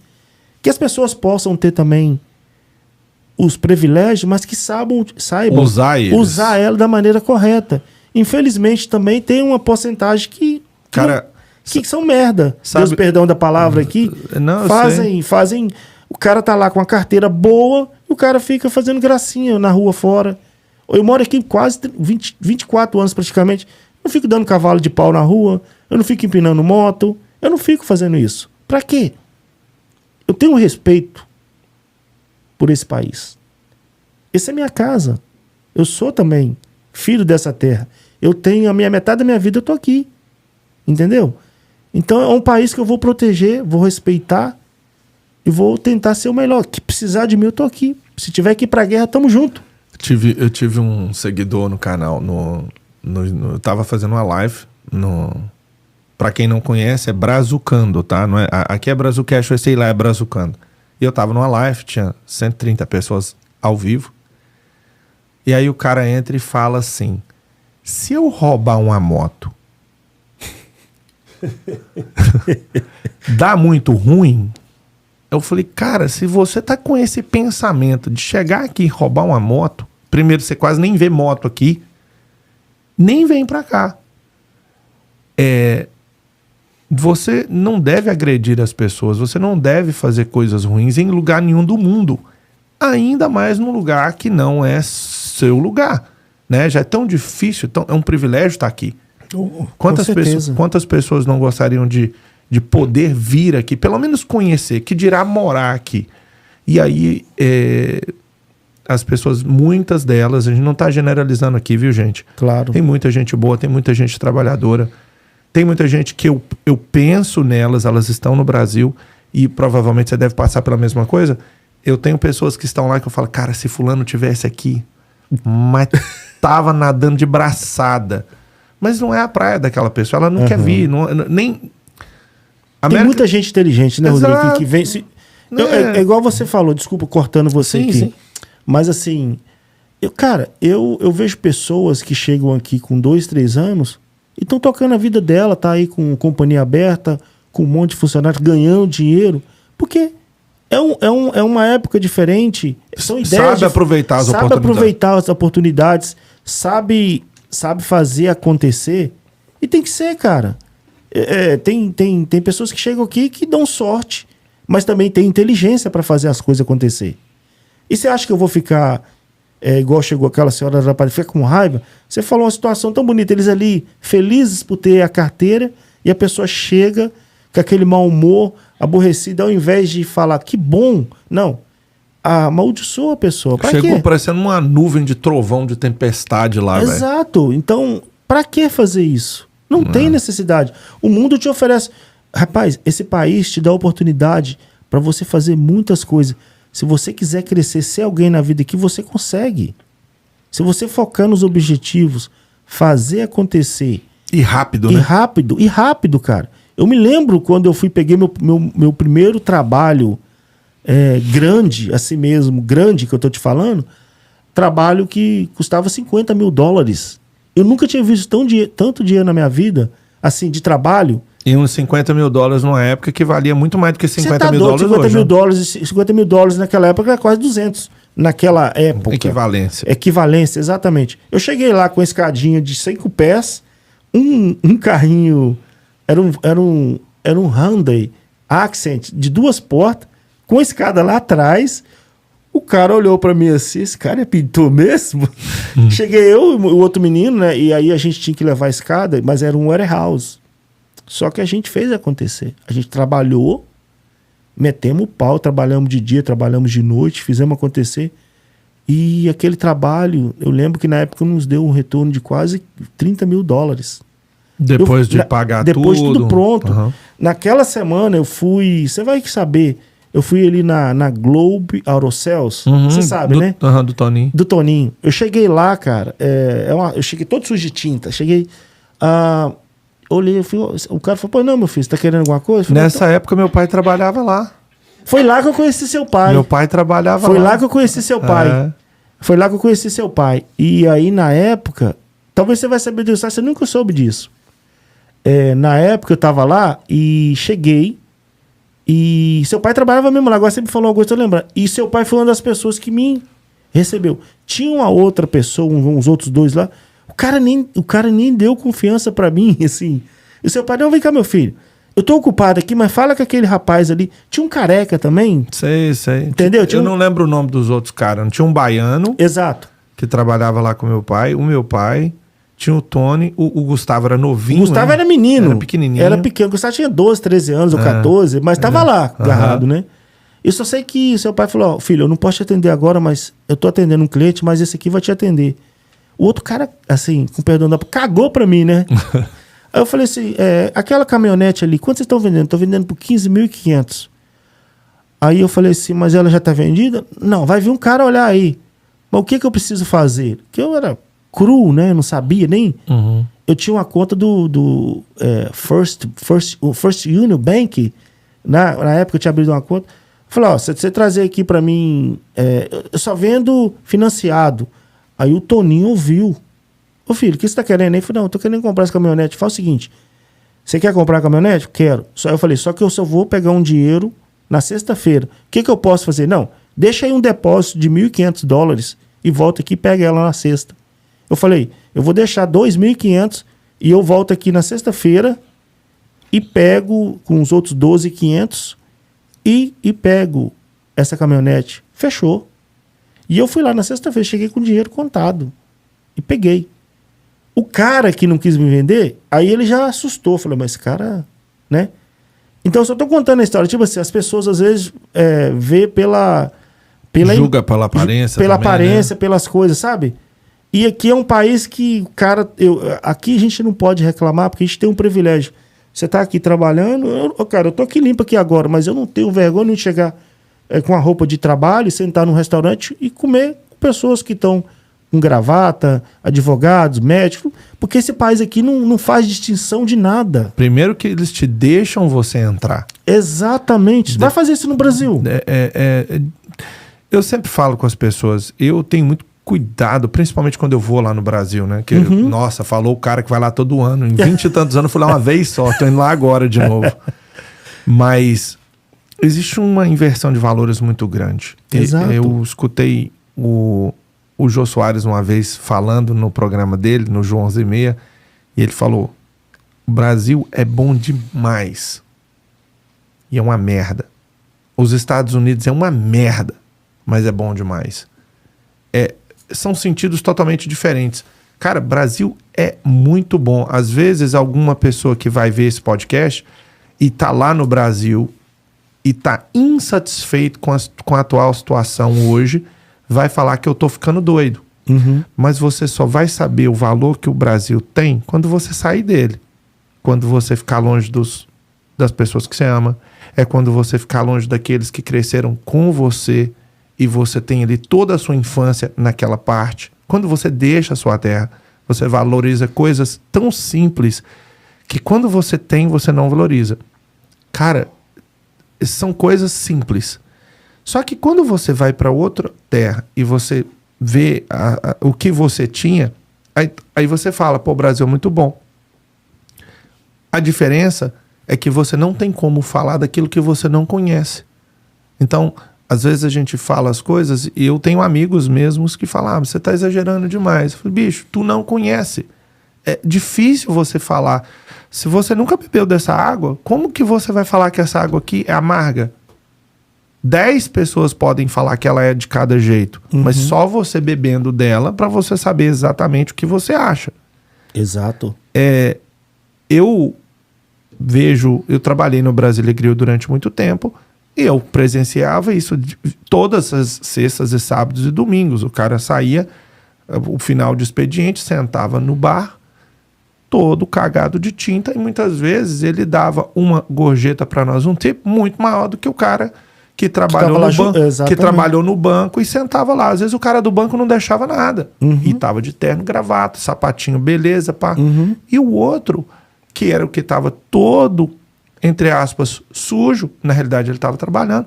Que as pessoas possam ter também os privilégios, mas que saibam usar ela da maneira correta. Infelizmente também tem uma porcentagem que são merda. Deus perdão da palavra aqui. Não, fazem. O cara tá lá com uma carteira boa e o cara fica fazendo gracinha na rua fora. Eu moro aqui quase 24 anos praticamente. Eu não fico dando cavalo de pau na rua, eu não fico empinando moto, eu não fico fazendo isso. Pra quê? Eu tenho respeito por esse país. Essa é minha casa. Eu sou também filho dessa terra. Eu tenho metade da minha vida, eu tô aqui. Entendeu? Então é um país que eu vou proteger, vou respeitar e vou tentar ser o melhor. Que precisar de mim, eu tô aqui. Se tiver que ir pra guerra, tamo junto. Eu tive um seguidor no canal, eu tava fazendo uma live pra quem não conhece, é Brazucando, tá? Não é, aqui é Brazucast, eu sei lá, é Brazucando. E eu tava numa live, tinha 130 pessoas ao vivo. E aí o cara entra e fala assim: se eu roubar uma moto, dá muito ruim? Eu falei: cara, se você tá com esse pensamento de chegar aqui e roubar uma moto, primeiro você quase nem vê moto aqui, nem vem pra cá. Você não deve agredir as pessoas, você não deve fazer coisas ruins em lugar nenhum do mundo, ainda mais num lugar que não é seu lugar, né? Já é tão difícil, é um privilégio estar aqui. Quantas pessoas não gostariam de poder vir aqui, pelo menos conhecer, que dirá morar aqui? E aí as pessoas, muitas delas, a gente não está generalizando aqui, viu, gente? Claro. Tem muita gente boa, tem muita gente trabalhadora, tem muita gente que eu penso nelas, elas estão no Brasil e provavelmente você deve passar pela mesma coisa. Eu tenho pessoas que estão lá que eu falo: cara, se fulano tivesse aqui, mas tava nadando de braçada. Mas não é a praia daquela pessoa, ela não quer vir, nem... Tem muita gente inteligente, né, Rodrigo, que vem... É igual você falou, desculpa cortando você aqui. Sim. Mas assim, eu vejo pessoas que chegam aqui com 2, 3 anos e estão tocando a vida dela, tá aí com companhia aberta, com um monte de funcionários, ganhando dinheiro, porque É uma época diferente. São ideias. Sabe aproveitar as oportunidades. Sabe aproveitar as oportunidades. Sabe fazer acontecer. E tem que ser, cara. Tem pessoas que chegam aqui que dão sorte, mas também tem inteligência para fazer as coisas acontecer. E você acha que eu vou ficar igual chegou aquela senhora da Rapaz, fica com raiva? Você falou uma situação tão bonita, eles ali felizes por ter a carteira e a pessoa chega com aquele mau humor, aborrecido, ao invés de falar que bom, não, amaldiçoa a pessoa. Pra Chegou quê? parecendo uma nuvem de trovão, de tempestade lá, velho. Exato. Então, pra que fazer isso? Não tem necessidade. O mundo te oferece... Rapaz, esse país te dá oportunidade para você fazer muitas coisas. Se você quiser crescer, ser alguém na vida aqui, você consegue. Se você focar nos objetivos, fazer acontecer. E rápido, né? E rápido, cara. Eu me lembro quando eu peguei meu primeiro trabalho grande, assim mesmo, grande que eu tô te falando, trabalho que custava $50 mil. Eu nunca tinha visto tanto dinheiro na minha vida, assim, de trabalho. E uns $50 mil numa época que valia muito mais do que $50 mil hoje. $50 mil naquela época era quase 200. Naquela época. Equivalência, exatamente. Eu cheguei lá com uma escadinha de 5 pés, um carrinho, era um Hyundai Accent de 2 portas, com a escada lá atrás. O cara olhou pra mim assim, esse cara é pintor mesmo? Cheguei eu e o outro menino, né? E aí a gente tinha que levar a escada, mas era um warehouse. Só que a gente fez acontecer. A gente trabalhou, metemos o pau, trabalhamos de dia, trabalhamos de noite, fizemos acontecer. E aquele trabalho, eu lembro que na época nos deu um retorno de quase $30 mil. Depois de pagar depois tudo. Tudo pronto. Uhum. Naquela semana eu fui, você vai saber, eu fui ali na Globe Aerosales, você sabe, né? Do Toninho. Do Toninho. Eu cheguei lá, cara, eu cheguei todo sujo de tinta, olhei, o cara falou, pô, não, meu filho, você tá querendo alguma coisa? Falei, nessa época meu pai trabalhava lá. Foi lá que eu conheci seu pai. Meu pai trabalhava lá. Foi lá que eu conheci seu pai. Foi lá que eu conheci seu pai. E aí, na época, talvez você vai saber disso, você nunca soube disso. Na época eu tava lá e cheguei e seu pai trabalhava mesmo lá, agora você me falou uma coisa, eu lembro. E seu pai foi uma das pessoas que me recebeu. Tinha uma outra pessoa, uns outros dois lá, o cara nem deu confiança pra mim, assim. E seu pai, não, vem cá, meu filho, eu tô ocupado aqui, mas fala com aquele rapaz ali. Tinha um careca também. Sei. Entendeu? Eu não lembro o nome dos outros caras. Tinha um baiano. Exato. Que trabalhava lá com meu pai. O meu pai. Tinha o Tony. O Gustavo era novinho. O Gustavo era menino. Era pequenininho. Era pequeno. O Gustavo tinha 12, 13 anos ou 14. Mas tava lá, agarrado, né? Eu só sei que seu pai falou, filho, eu não posso te atender agora, mas eu tô atendendo um cliente, mas esse aqui vai te atender. O outro cara, assim, com perdão da... cagou pra mim, né? Aí eu falei assim, aquela caminhonete ali, quanto vocês estão vendendo? Estou vendendo por 15.500. Aí eu falei assim, mas ela já está vendida? Não, vai vir um cara olhar aí. Mas o que eu preciso fazer? Porque eu era cru, né? Eu não sabia nem. Uhum. Eu tinha uma conta do First Union Bank. Na época eu tinha abrido uma conta. Eu falei, ó, se você trazer aqui para mim, eu só vendo financiado. Aí o Toninho ouviu. Ô filho, o que você tá querendo aí? Eu falei, não, eu tô querendo comprar essa caminhonete. Fala o seguinte, você quer comprar a caminhonete? Quero. Eu falei, só que eu só vou pegar um dinheiro na sexta-feira. O que eu posso fazer? Não, deixa aí um depósito de $1.500 e volta aqui e pega ela na sexta. Eu falei, eu vou deixar 2.500 e eu volto aqui na sexta-feira e pego com os outros 12.500 e pego essa caminhonete. Fechou. E eu fui lá na sexta-feira, cheguei com o dinheiro contado e peguei. O cara que não quis me vender, aí ele já assustou. Falei, mas esse cara, né? Então eu só tô contando a história. Tipo assim, as pessoas às vezes vê pela julga pela aparência. Pela também, aparência, né? Pelas coisas, sabe? E aqui é um país que, cara, aqui a gente não pode reclamar porque a gente tem um privilégio. Você tá aqui trabalhando, cara, eu tô aqui limpo aqui agora, mas eu não tenho vergonha de chegar com a roupa de trabalho, sentar num restaurante e comer com pessoas que estão com gravata, advogados, médicos, porque esse país aqui não faz distinção de nada. Primeiro que eles te deixam você entrar. Exatamente. Vai fazer isso no Brasil. Eu sempre falo com as pessoas, eu tenho muito cuidado, principalmente quando eu vou lá no Brasil, né? Que, nossa, falou o cara que vai lá todo ano. Em 20 e tantos anos eu fui lá uma vez só, tô indo lá agora de novo. Mas existe uma inversão de valores muito grande. Exato. Eu escutei o Jô Soares uma vez falando no programa dele, no João 11:30, e ele falou: o Brasil é bom demais e é uma merda. Os Estados Unidos é uma merda, mas é bom demais. São sentidos totalmente diferentes. Cara, Brasil é muito bom. Às vezes, alguma pessoa que vai ver esse podcast e tá lá no Brasil e tá insatisfeito com a atual situação hoje, vai falar que eu tô ficando doido. Mas você só vai saber o valor que o Brasil tem quando você sair dele. Quando você ficar longe das pessoas que você ama. É quando você ficar longe daqueles que cresceram com você e você tem ali toda a sua infância naquela parte. Quando você deixa a sua terra, você valoriza coisas tão simples que quando você tem, você não valoriza. Cara, são coisas simples. Só que quando você vai para outra terra e você vê o que você tinha, aí você fala, pô, o Brasil é muito bom. A diferença é que você não tem como falar daquilo que você não conhece. Então, às vezes a gente fala as coisas e eu tenho amigos mesmos que falam, você está exagerando demais. Eu falei, bicho, tu não conhece. É difícil você falar. Se você nunca bebeu dessa água, como que você vai falar que essa água aqui é amarga? 10 pessoas podem falar que ela é de cada jeito, mas só você bebendo dela para você saber exatamente o que você acha. Exato. Eu trabalhei no Brasília Grill durante muito tempo e eu presenciava isso todas as sextas e sábados e domingos. O cara saía, o final de expediente, sentava no bar, todo cagado de tinta, e muitas vezes ele dava uma gorjeta para nós, um tipo muito maior do que o cara que trabalhou que trabalhou no banco e sentava lá. Às vezes o cara do banco não deixava nada. E tava de terno, gravata, sapatinho, beleza, pá. E o outro, que era o que tava todo, entre aspas, sujo, na realidade ele tava trabalhando,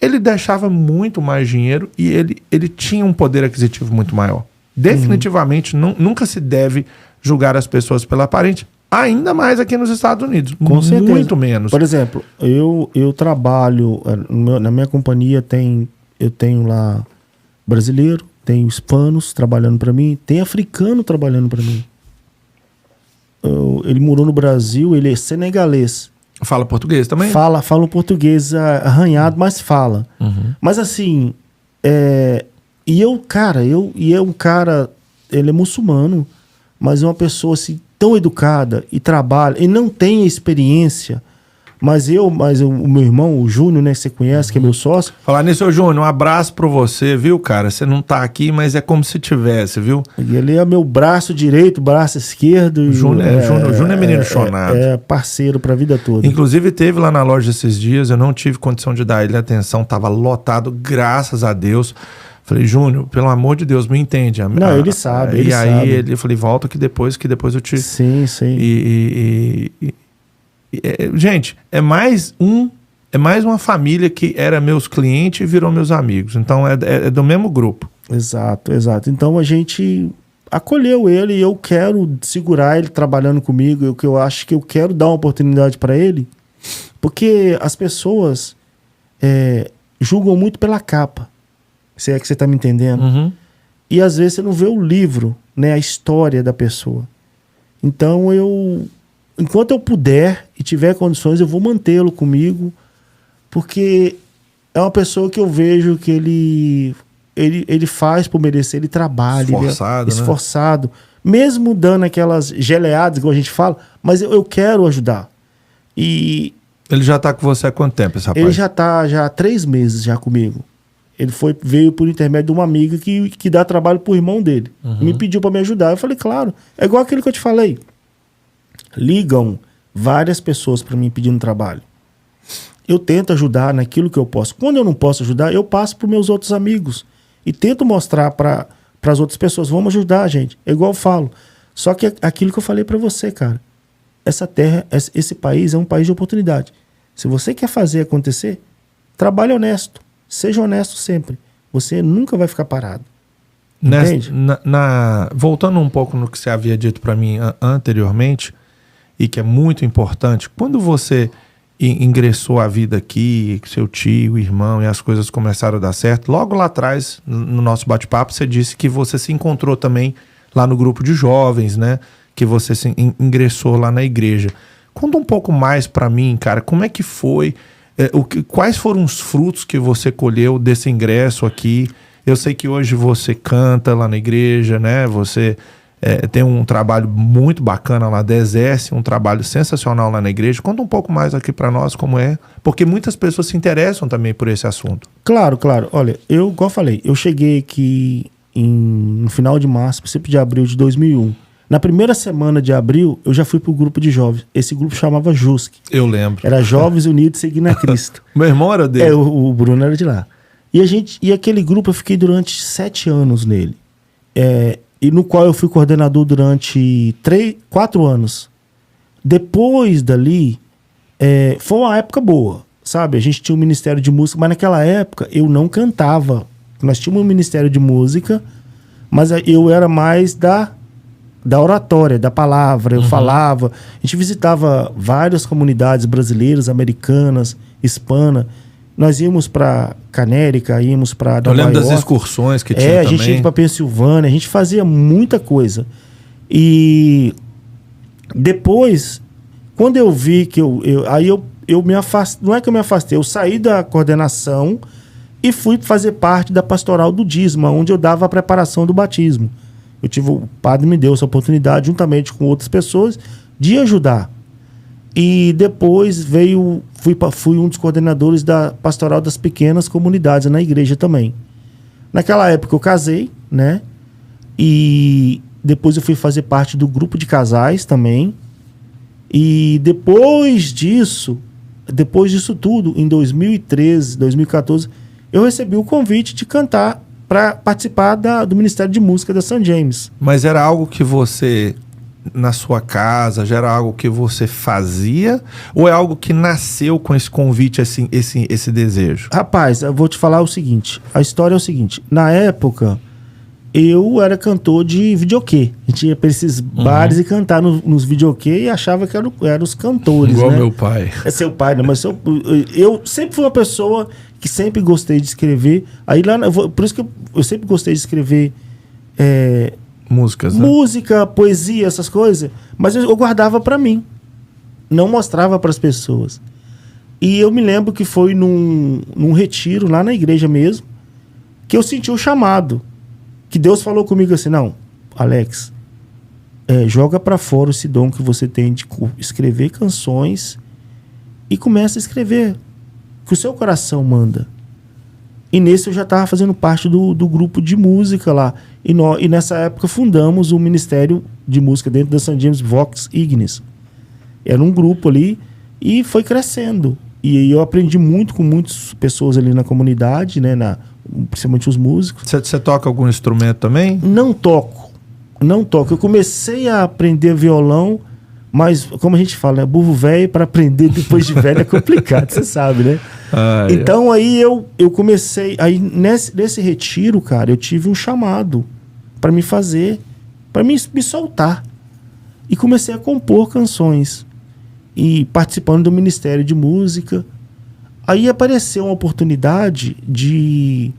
ele deixava muito mais dinheiro e ele tinha um poder aquisitivo muito maior. Definitivamente nunca se deve julgar as pessoas pela aparência. Ainda mais aqui nos Estados Unidos. Com certeza. Muito menos. Por exemplo, eu trabalho, na minha companhia eu tenho lá brasileiro, tenho hispanos trabalhando para mim, tem africano trabalhando para mim. Ele morou no Brasil, ele é senegalês. Fala português também? Fala um português arranhado, mas fala. Mas assim, ele é muçulmano, mas é uma pessoa assim, tão educada e trabalha, e não tem experiência, mas o meu irmão, o Júnior, né, que você conhece, que é meu sócio. Falar nisso, ô Júnior, um abraço pra você, viu, cara? Você não tá aqui, mas é como se tivesse, viu? E ele é meu braço direito, braço esquerdo. Júnior é menino chonado. É parceiro pra vida toda. Inclusive, teve lá na loja esses dias, eu não tive condição de dar ele atenção, tava lotado, graças a Deus. Falei, Júnior, pelo amor de Deus, me entende. Não, ele sabe, ele sabe. Eu falei, volta que depois eu te... Sim. Gente, é mais uma família que era meus clientes e virou meus amigos. Então, é do mesmo grupo. Exato. Então, a gente acolheu ele e eu quero segurar ele trabalhando comigo. Eu acho que eu quero dar uma oportunidade para ele, porque as pessoas julgam muito pela capa. Se é que você está me entendendo. E às vezes você não vê o livro, né, a história da pessoa. Então enquanto eu puder e tiver condições, eu vou mantê-lo comigo, porque é uma pessoa que eu vejo que ele faz por merecer, ele trabalha, esforçado, mesmo dando aquelas geleadas, como a gente fala, mas eu quero ajudar. E ele já está com você há quanto tempo, esse rapaz? Ele já está há 3 meses já comigo. Ele veio por intermédio de uma amiga que dá trabalho pro irmão dele. Me pediu para me ajudar. Eu falei, claro. É igual aquilo que eu te falei. Ligam várias pessoas para mim pedindo trabalho. Eu tento ajudar naquilo que eu posso. Quando eu não posso ajudar, eu passo para meus outros amigos. E tento mostrar para as outras pessoas. Vamos ajudar, gente. É igual eu falo. Só que aquilo que eu falei para você, cara. Essa terra, esse país é um país de oportunidade. Se você quer fazer acontecer, trabalhe honesto. Seja honesto sempre. Você nunca vai ficar parado. Entende? Voltando um pouco no que você havia dito para mim anteriormente, e que é muito importante, quando você ingressou a vida aqui, seu tio, irmão, e as coisas começaram a dar certo. Logo lá atrás, no nosso bate-papo, você disse que você se encontrou também lá no grupo de jovens, né? Que você ingressou lá na igreja. Conta um pouco mais para mim, cara, como é que foi, quais foram os frutos que você colheu desse ingresso aqui? Eu sei que hoje você canta lá na igreja, né? Você tem um trabalho muito bacana lá, exerce um trabalho sensacional lá na igreja. Conta um pouco mais aqui para nós como é, porque muitas pessoas se interessam também por esse assunto. Claro. Olha, igual eu falei, eu cheguei aqui no final de março, princípio de abril de 2001. Na primeira semana de abril, eu já fui pro grupo de jovens. Esse grupo chamava JUSC. Eu lembro. Era Jovens Unidos Seguindo a Cristo. Meu irmão era dele. O Bruno era de lá. E aquele grupo eu fiquei durante 7 anos nele. E no qual eu fui coordenador durante 4 anos. Depois dali, foi uma época boa, sabe? A gente tinha um ministério de música, mas naquela época eu não cantava. Nós tínhamos um ministério de música, mas eu era mais da oratória, da palavra. Eu falava. A gente visitava várias comunidades brasileiras, americanas, hispanas. Nós íamos para Canérica, íamos para Nova York. Eu lembro das excursões que tinha também. A gente ia para Pensilvânia, a gente fazia muita coisa. E depois, quando eu vi que eu me afastei, não é que eu me afastei, eu saí da coordenação e fui fazer parte da pastoral do Dízima, onde eu dava a preparação do batismo. O padre me deu essa oportunidade, juntamente com outras pessoas, de ajudar. E depois fui um dos coordenadores da pastoral das pequenas comunidades na igreja também. Naquela época eu casei, né? E depois eu fui fazer parte do grupo de casais também. E depois disso tudo, em 2013, 2014, eu recebi o convite de cantar para participar do Ministério de Música da St. James. Mas era algo que você, na sua casa, já era algo que você fazia? Ou é algo que nasceu com esse convite, assim, esse desejo? Rapaz, eu vou te falar o seguinte. A história é o seguinte. Na época, eu era cantor de videokê. A gente ia para esses bares e cantar nos videokê e achava que eram os cantores, igual né? Meu pai. É seu pai, né? Mas eu sempre fui uma pessoa que sempre gostei de escrever. Aí lá, por isso que eu sempre gostei de escrever músicas, né? Música, poesia, essas coisas. Mas eu guardava para mim. Não mostrava para as pessoas. E eu me lembro que foi num retiro lá na igreja mesmo que eu senti o chamado. Que Deus falou comigo assim: não, Alex, joga para fora esse dom que você tem de escrever canções e começa a escrever que o seu coração manda. E nesse eu já estava fazendo parte do grupo de música lá. E nessa época fundamos o Ministério de Música dentro da St. James Vox Ignis. Era um grupo ali e foi crescendo. E eu aprendi muito com muitas pessoas ali na comunidade, né? Principalmente os músicos. Você toca algum instrumento também? Não toco. Eu comecei a aprender violão, mas como a gente fala, né? Burro velho para aprender depois de velho é complicado, você sabe, né? Então aí eu comecei. Aí nesse retiro, cara, eu tive um chamado para me soltar. E comecei a compor canções. E participando do Ministério de Música. Aí apareceu uma oportunidade de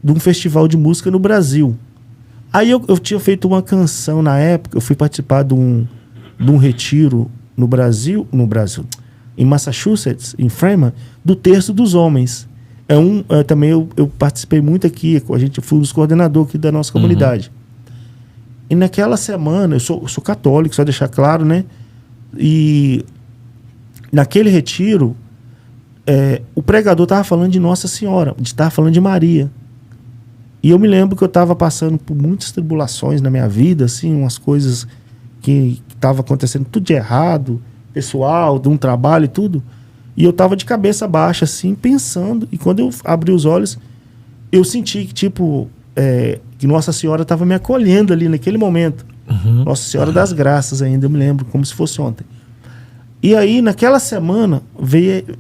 um festival de música no Brasil. Aí eu tinha feito uma canção na época, eu fui participar de um retiro no Brasil, em Massachusetts, em Framingham, do Terço dos Homens. Também eu participei muito aqui, eu fui um dos coordenadores aqui da nossa comunidade. E naquela semana, eu sou católico, só deixar claro, né? E naquele retiro, o pregador estava falando de Nossa Senhora, estava falando de Maria. E eu me lembro que eu estava passando por muitas tribulações na minha vida, assim, umas coisas que estavam acontecendo tudo de errado, pessoal, de um trabalho e tudo. E eu estava de cabeça baixa, assim, pensando. E quando eu abri os olhos, eu senti que, que Nossa Senhora estava me acolhendo ali naquele momento. Nossa Senhora das Graças ainda, eu me lembro, como se fosse ontem. E aí, naquela semana,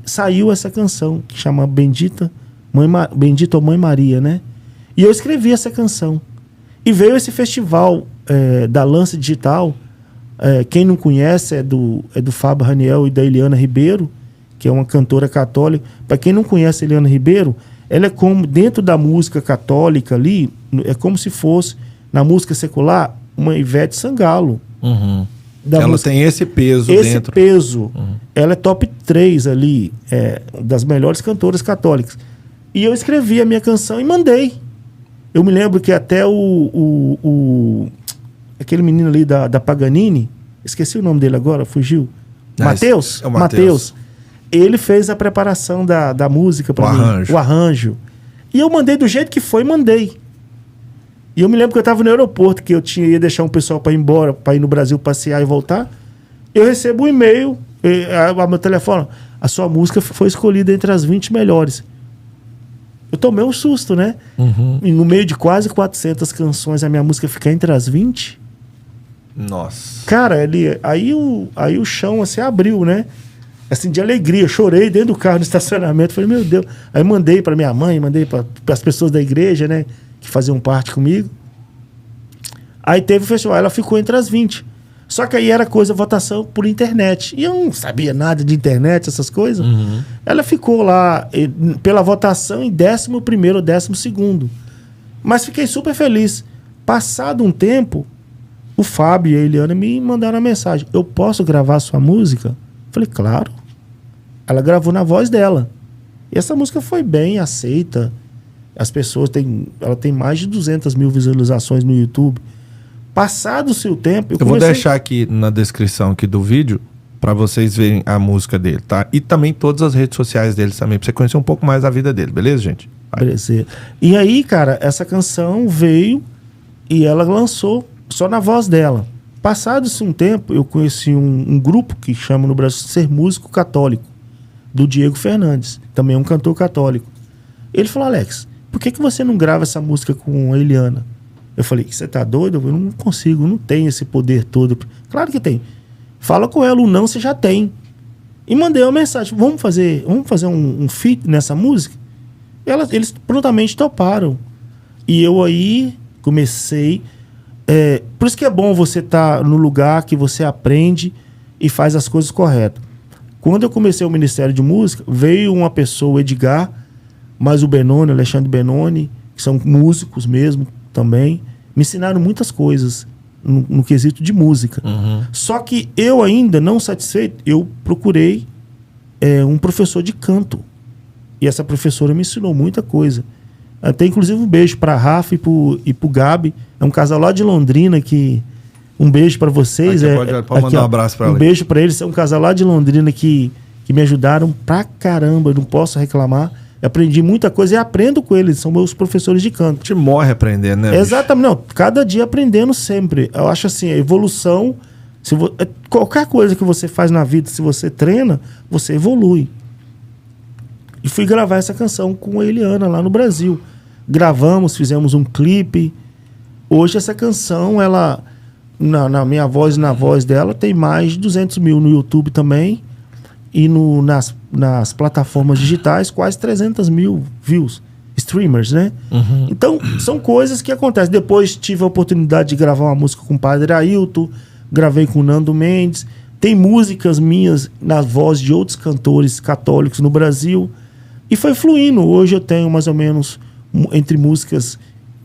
saiu essa canção, que chama Bendita Mãe Maria, né? E eu escrevi essa canção. E veio esse festival da Lance Digital. Quem não conhece é do Fábio Raniel e da Eliana Ribeiro, que é uma cantora católica. Para quem não conhece a Eliana Ribeiro, ela é como, dentro da música católica ali, é como se fosse, na música secular, uma Ivete Sangalo. Uhum. Ela tem esse peso dentro. Esse peso. Ela é top 3 ali, das melhores cantoras católicas. E eu escrevi a minha canção e mandei. Eu me lembro que até aquele menino ali da Paganini, esqueci o nome dele agora, fugiu. Matheus? É o Matheus. Ele fez a preparação da música para mim. O arranjo. E eu mandei do jeito que foi, mandei. E eu me lembro que eu estava no aeroporto, que eu ia deixar um pessoal para ir embora, para ir no Brasil passear e voltar. Eu recebo um e-mail, a meu telefone, a sua música foi escolhida entre as 20 melhores. Eu tomei um susto, né? Uhum. E no meio de quase 400 canções, a minha música ficar entre as 20. Nossa. Cara, aí o chão assim abriu, né? Assim, de alegria. Eu chorei dentro do carro no estacionamento. Falei, meu Deus. Aí mandei para minha mãe, mandei para as pessoas da igreja, né? Que faziam parte comigo. Aí teve o festival. Ela ficou entre as 20. Só que aí era votação por internet. E eu não sabia nada de internet, essas coisas. Uhum. Ela ficou lá pela votação em 11º ou 12º. Mas fiquei super feliz. Passado um tempo, o Fábio e a Eliana me mandaram uma mensagem. Eu posso gravar sua música? Falei, claro. Ela gravou na voz dela. E essa música foi bem aceita. As pessoas ela tem mais de 200 mil visualizações no YouTube. Passado o seu tempo... Eu vou deixar aqui na descrição aqui do vídeo para vocês verem a música dele, tá? E também todas as redes sociais dele também, para você conhecer um pouco mais a vida dele, beleza, gente? Beleza. E aí, cara, essa canção veio e ela lançou só na voz dela. Passado-se um tempo, eu conheci um grupo que chama no Brasil Ser Músico Católico, do Diego Fernandes, também é um cantor católico. Ele falou, Alex, por que você não grava essa música com a Eliana? Eu falei, você tá doido? Eu não consigo, não tenho esse poder todo. Claro que tem. Fala com ela, o não você já tem. E mandei uma mensagem, vamos fazer um feat nessa música? Eles prontamente toparam. E eu aí comecei... por isso que é bom você estar no lugar que você aprende e faz as coisas corretas. Quando eu comecei o Ministério de Música, veio uma pessoa, o Edgar, mas o Benoni, o Alexandre Benoni, que são músicos mesmo também, me ensinaram muitas coisas no quesito de música. Uhum. Só que eu ainda, não satisfeito, eu procurei um professor de canto. E essa professora me ensinou muita coisa. Até inclusive um beijo para a Rafa e pro Gabi. É um casal lá de Londrina que... Um beijo para vocês. Pode mandar um abraço para ela. Um beijo para eles. É um casal lá de Londrina que me ajudaram pra caramba. Eu não posso reclamar. Eu aprendi muita coisa e aprendo com eles. São meus professores de canto. A gente morre aprendendo, né? Exatamente. Não, cada dia aprendendo sempre. Eu acho assim, a evolução... qualquer coisa que você faz na vida, se você treina, você evolui. E fui gravar essa canção com a Eliana lá no Brasil. Gravamos, fizemos um clipe. Hoje essa canção, ela... Na minha voz e na voz dela, tem mais de 200 mil no YouTube também. E nas plataformas digitais, quase 300 mil views. Streamers, né? Uhum. Então, são coisas que acontecem. Depois tive a oportunidade de gravar uma música com o Padre Ailton. Gravei com o Nando Mendes. Tem músicas minhas na voz de outros cantores católicos no Brasil. E foi fluindo. Hoje eu tenho mais ou menos, entre músicas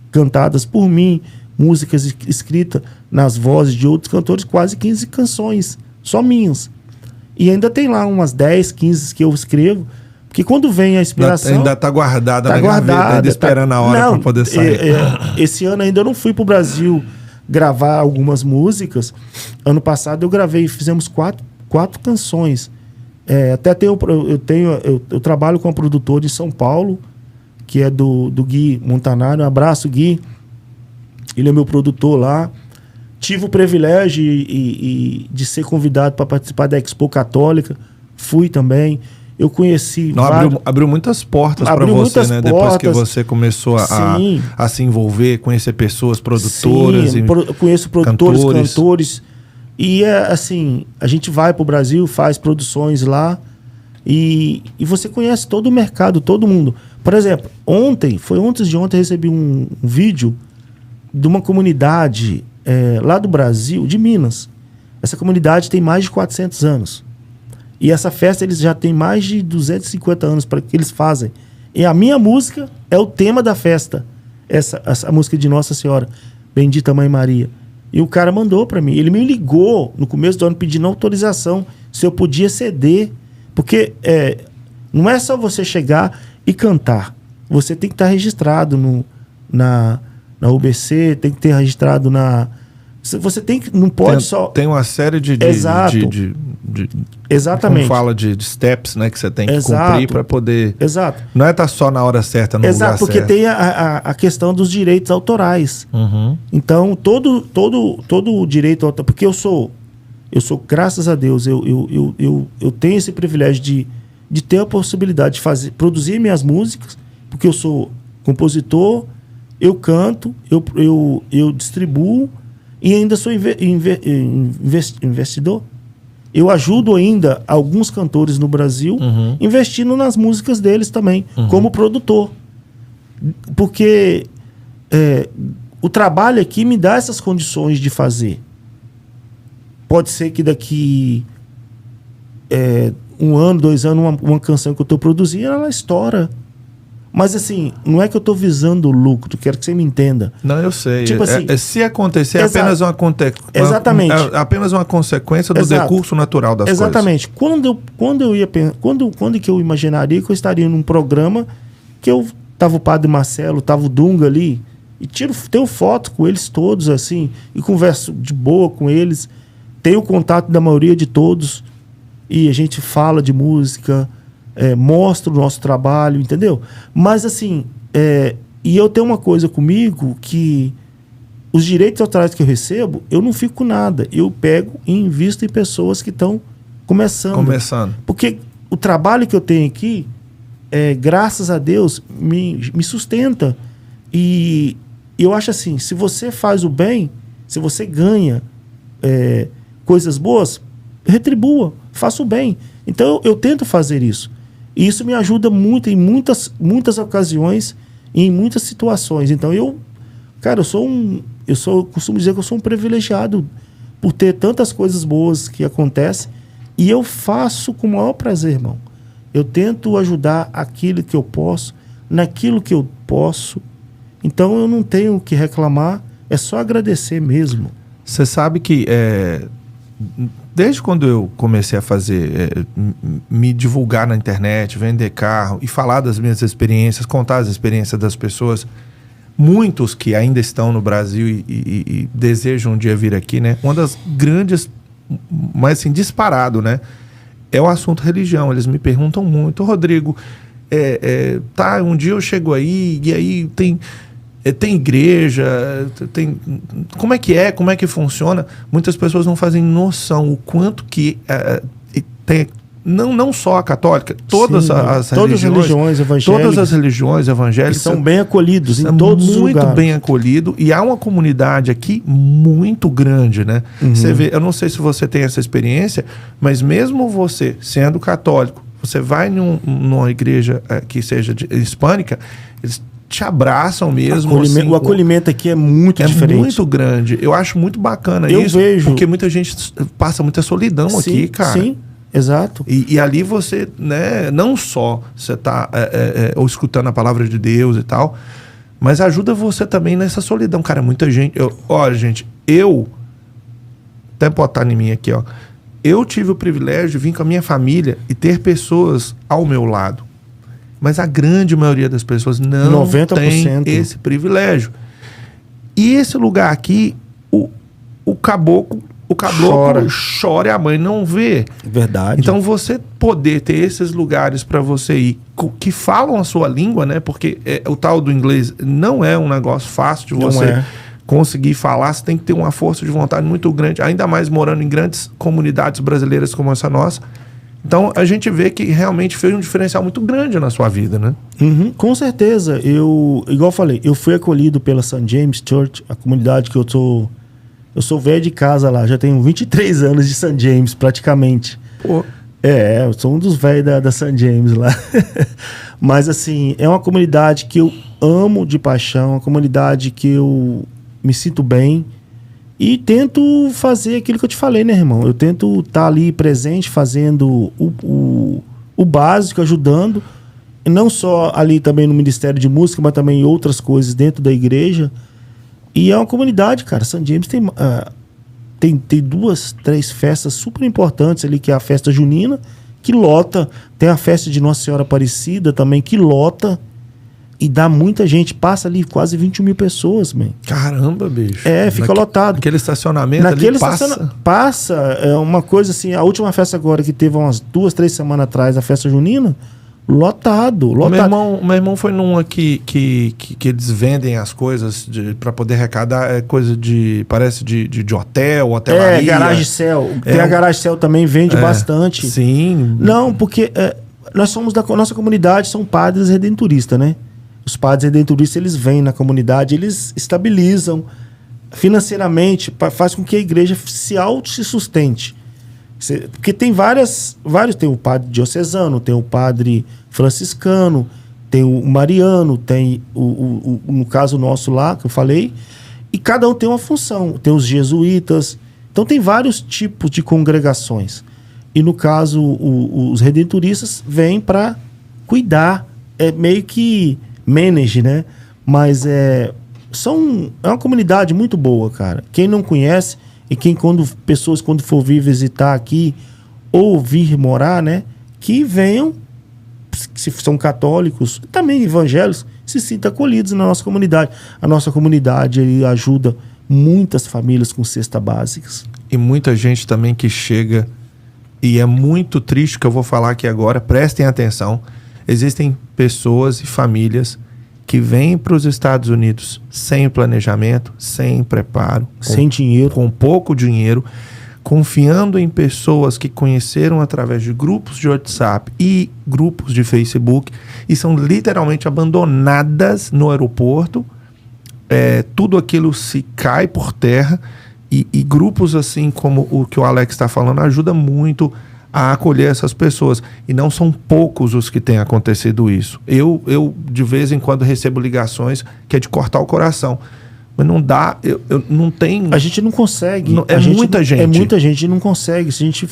cantadas por mim, músicas escritas nas vozes de outros cantores, quase 15 canções, só minhas. E ainda tem lá umas 10, 15 que eu escrevo, porque quando vem a inspiração... Ainda tá guardada na gaveta, ainda esperando a hora para poder sair. Esse ano ainda eu não fui pro Brasil gravar algumas músicas. Ano passado fizemos quatro canções. Até eu trabalho com um produtor de São Paulo, que é do Gui Montanaro. Um abraço, Gui. Ele é meu produtor lá. Tive o privilégio de ser convidado para participar da Expo Católica. Fui também. Eu conheci... Abriu muitas portas para você, né? Depois que você começou a se envolver, conhecer pessoas, produtoras. Sim, conheço produtores, cantores. E assim, a gente vai para o Brasil, faz produções lá. E você conhece todo o mercado, todo mundo. Por exemplo, antes de ontem, recebi um vídeo de uma comunidade lá do Brasil, de Minas. Essa comunidade tem mais de 400 anos. E essa festa eles já têm mais de 250 anos para que eles fazem. E a minha música é o tema da festa. Essa música de Nossa Senhora, Bendita Mãe Maria. E o cara mandou para mim. Ele me ligou no começo do ano pedindo autorização se eu podia ceder. Porque não é só você chegar e cantar. Você tem que estar registrado na UBC, tem que ter registrado na... Você tem que... Não pode só... Tem uma série de Exatamente. Como fala de steps, né? Que você tem que Exato. cumprir para poder... Exato. Não é estar só na hora certa, no Exato, lugar porque certo. tem a questão dos direitos autorais. Uhum. Então, todo o direito autoral... Porque eu sou, graças a Deus, eu tenho esse privilégio de ter a possibilidade de produzir minhas músicas, porque eu sou compositor, eu canto, eu distribuo e ainda sou investidor. Eu ajudo ainda alguns cantores no Brasil investindo nas músicas deles também, como produtor. Porque o trabalho aqui me dá essas condições de fazer. Pode ser que daqui 1 ano, 2 anos, uma canção que eu estou produzindo, ela estoura. Mas assim, não é que eu estou visando o lucro, quero que você me entenda. Não, eu sei. Tipo assim, se acontecer, é apenas Exatamente. apenas uma consequência do decurso natural das coisas. Exatamente. Quando que eu imaginaria que eu estaria num programa que eu tava o Padre Marcelo, tava o Dunga ali, e tenho foto com eles todos, assim, e converso de boa com eles, tenho o contato da maioria de todos, e a gente fala de música, mostra o nosso trabalho, entendeu? Mas assim, e eu tenho uma coisa comigo que os direitos autorais que eu recebo, eu não fico com nada. Eu pego e invisto em pessoas que estão começando. Porque o trabalho que eu tenho aqui, graças a Deus, me sustenta. E eu acho assim, se você faz o bem, se você ganha coisas boas, retribua, faça o bem. Então eu tento fazer isso. E isso me ajuda muito em muitas ocasiões e em muitas situações. Então eu costumo dizer que eu sou um privilegiado por ter tantas coisas boas que acontecem, e eu faço com o maior prazer, irmão. Eu tento ajudar aquilo que eu posso, naquilo que eu posso. Então eu não tenho o que reclamar, é só agradecer mesmo. Você sabe que desde quando eu comecei a fazer, me divulgar na internet, vender carro e falar das minhas experiências, contar as experiências das pessoas, muitos que ainda estão no Brasil e desejam um dia vir aqui, né? Uma das grandes, mas assim, disparado, né? É o assunto religião. Eles me perguntam muito, Rodrigo, tá, um dia eu chego aí e aí tem igreja, como é que funciona? Muitas pessoas não fazem noção o quanto que tem, não só a católica, todas as religiões evangélicas, todas as religiões evangélicas são bem acolhidos em todos os lugares. Muito bem acolhido, e há uma comunidade aqui muito grande, né? Você vê, eu não sei se você tem essa experiência, mas mesmo você sendo católico, você vai numa igreja que seja hispânica, eles te abraçam mesmo. O acolhimento aqui é muito diferente. É muito grande. Eu acho muito bacana isso. Eu vejo. Porque muita gente passa muita solidão aqui, cara. Sim, exato. E ali você, né, não só você tá ou escutando a palavra de Deus e tal, mas ajuda você também nessa solidão. Cara, muita gente... Olha, gente, até botar em mim aqui, ó. Eu tive o privilégio de vir com a minha família e ter pessoas ao meu lado. Mas a grande maioria das pessoas não 90%. Tem esse privilégio. E esse lugar aqui, o caboclo chora e a mãe não vê. Verdade. Então você poder ter esses lugares para você ir, que falam a sua língua, né? Porque o tal do inglês não é um negócio fácil de você conseguir falar. Você tem que ter uma força de vontade muito grande, ainda mais morando em grandes comunidades brasileiras como essa nossa. Então, a gente vê que realmente fez um diferencial muito grande na sua vida, né? Com certeza. Igual eu falei, eu fui acolhido pela St. James Church, a comunidade que eu sou velho de casa lá, já tenho 23 anos de St. James, praticamente. Pô. Eu sou um dos velhos da St. James lá. Mas, assim, é uma comunidade que eu amo de paixão, uma comunidade que eu me sinto bem. E tento fazer aquilo que eu te falei, né, irmão? Eu tento estar ali presente, fazendo o básico, ajudando. E não só ali também no Ministério de Música, mas também em outras coisas dentro da igreja. E é uma comunidade, cara. St. James tem 2, 3 festas super importantes ali, que é a festa junina, que lota. Tem a festa de Nossa Senhora Aparecida também, que lota. E dá muita gente. Passa ali quase 20 mil pessoas, man. Caramba, bicho. Fica lotado. Aquele estacionamento ali passa. É uma coisa assim, a última festa agora que teve umas 2, 3 semanas atrás, a festa junina, lotado. Meu irmão foi numa que eles vendem as coisas pra poder arrecadar, coisa parece de hotel, hotelaria. Garagem Cell. Tem a Garagem Cell também, vende bastante. Sim. Não, porque nós somos nossa comunidade, são padres redentoristas, né? Os padres redentoristas, eles vêm na comunidade, eles estabilizam financeiramente, faz com que a igreja se sustente. Porque tem vários, tem o padre diocesano, tem o padre franciscano, tem o mariano, tem no caso nosso lá, que eu falei, e cada um tem uma função. Tem os jesuítas, então tem vários tipos de congregações. E no caso, os redentoristas vêm para cuidar, meio que manage, né? Mas é uma comunidade muito boa, cara. Quem não conhece e pessoas quando for vir visitar aqui ou vir morar, né? Que venham, se são católicos, também evangélicos, se sintam acolhidos na nossa comunidade. A nossa comunidade ajuda muitas famílias com cestas básicas. E muita gente também que chega, e é muito triste que eu vou falar aqui agora, prestem atenção. Existem pessoas e famílias que vêm para os Estados Unidos sem planejamento, sem preparo, sem dinheiro, com pouco dinheiro, confiando em pessoas que conheceram através de grupos de WhatsApp e grupos de Facebook e são literalmente abandonadas no aeroporto. Tudo aquilo se cai por terra e grupos assim como o que o Alex está falando ajuda muito a acolher essas pessoas. E não são poucos os que têm acontecido isso. Eu de vez em quando recebo ligações que é de cortar o coração. Mas não dá, eu não tenho... A gente não consegue. Muita gente. É muita gente, não consegue. Se a gente...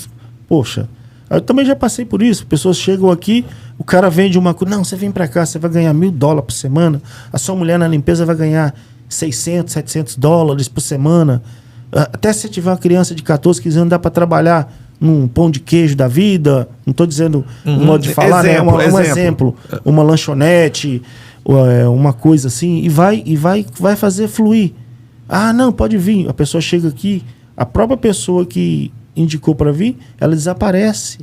Poxa, eu também já passei por isso. Pessoas chegam aqui, o cara vende uma coisa. Não, você vem pra cá, você vai ganhar $1.000 por semana. A sua mulher na limpeza vai ganhar $600, $700 por semana. Até se tiver uma criança de 14, 15 anos, dá pra trabalhar num pão de queijo da vida, não estou dizendo um modo de falar, exemplo, né? Um exemplo, uma lanchonete, uma coisa assim, e vai fazer fluir. Ah, não, pode vir. A pessoa chega aqui, a própria pessoa que indicou para vir, ela desaparece.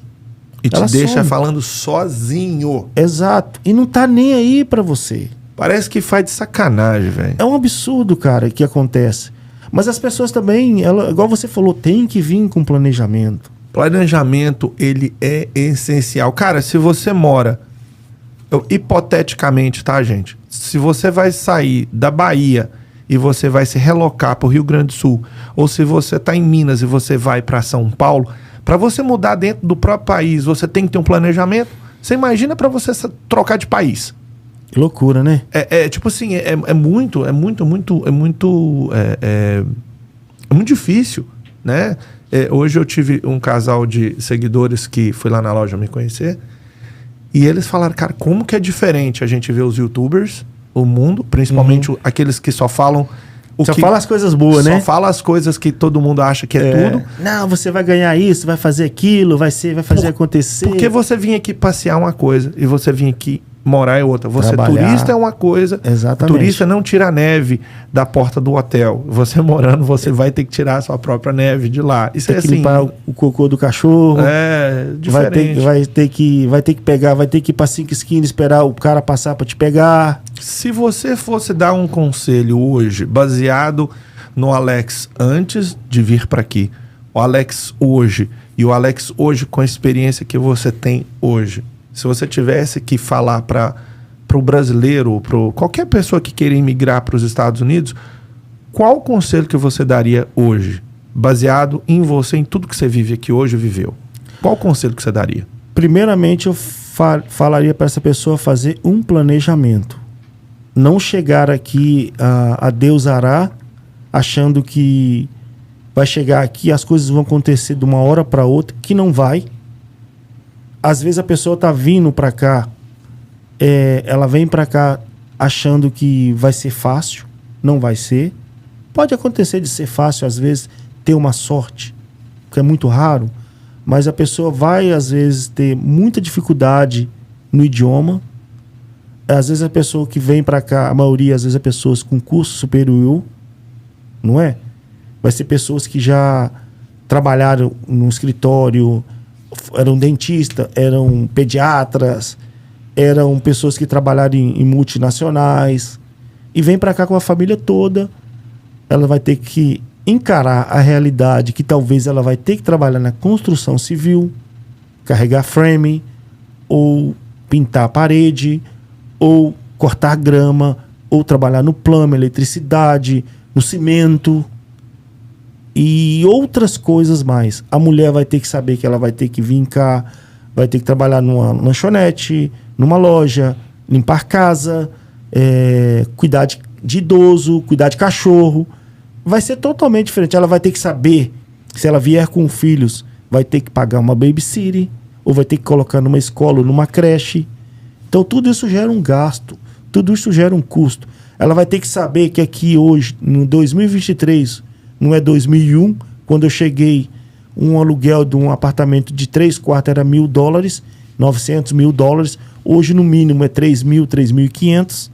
E te deixa falando sozinho. Exato. E não tá nem aí para você. Parece que faz de sacanagem, velho. É um absurdo, cara, que acontece. Mas as pessoas também, igual você falou, tem que vir com planejamento. Planejamento, ele é essencial. Cara, se você mora, hipoteticamente, tá, gente? Se você vai sair da Bahia e você vai se relocar para o Rio Grande do Sul, ou se você tá em Minas e você vai para São Paulo, para você mudar dentro do próprio país, você tem que ter um planejamento. Você imagina para você trocar de país. Que loucura, né? Tipo assim, é muito difícil, né? Hoje eu tive um casal de seguidores que foi lá na loja me conhecer e eles falaram, cara, como que é diferente a gente ver os youtubers, o mundo, principalmente aqueles que só falam fala as coisas boas, né? Só fala as coisas que todo mundo acha que é tudo. Não, você vai ganhar isso, vai fazer aquilo, vai fazer acontecer. Porque você vinha aqui passear uma coisa e você vinha aqui morar é outra. Você trabalhar. Turista é uma coisa. Exatamente. Turista não tira a neve da porta do hotel. Você morando, você vai ter que tirar a sua própria neve de lá. Isso tem que limpar o cocô do cachorro. Diferente. Vai ter que pegar, vai ter que ir para 5 esquinas esperar o cara passar para te pegar. Se você fosse dar um conselho hoje, baseado no Alex antes de vir para aqui, o Alex hoje e o Alex hoje com a experiência que você tem hoje, se você tivesse que falar para o brasileiro, para qualquer pessoa que queira emigrar para os Estados Unidos, qual o conselho que você daria hoje, baseado em você, em tudo que você vive aqui hoje, viveu? Qual o conselho que você daria? Primeiramente, eu falaria para essa pessoa fazer um planejamento. Não chegar aqui a Deus hará, achando que vai chegar aqui, as coisas vão acontecer de uma hora para outra, que não vai. Às vezes a pessoa tá vindo para cá, ela vem para cá achando que vai ser fácil, não vai ser. Pode acontecer de ser fácil, às vezes, ter uma sorte, que é muito raro, mas a pessoa vai, às vezes, ter muita dificuldade no idioma. Às vezes a pessoa que vem para cá, a maioria, às vezes, é pessoas com curso superior, não é? Vai ser pessoas que já trabalharam no escritório, eram dentistas, eram pediatras, eram pessoas que trabalharam em multinacionais, e vem para cá com a família toda. Ela vai ter que encarar a realidade que talvez ela vai ter que trabalhar na construção civil, carregar frame, ou pintar a parede, ou cortar grama, ou trabalhar no plano, eletricidade, no cimento e outras coisas mais. A mulher vai ter que saber que ela vai ter que vir cá, vai ter que trabalhar numa lanchonete, numa loja, limpar casa, cuidar de idoso, cuidar de cachorro. Vai ser totalmente diferente. Ela vai ter que saber, se ela vier com filhos, vai ter que pagar uma babysitter, ou vai ter que colocar numa escola ou numa creche. Então tudo isso gera um gasto, tudo isso gera um custo. Ela vai ter que saber que aqui hoje, no 2023, não é 2001, quando eu cheguei, um aluguel de um apartamento de 3 quartos era $1.000, $900 mil. Hoje, no mínimo, é 3.000, 3.500.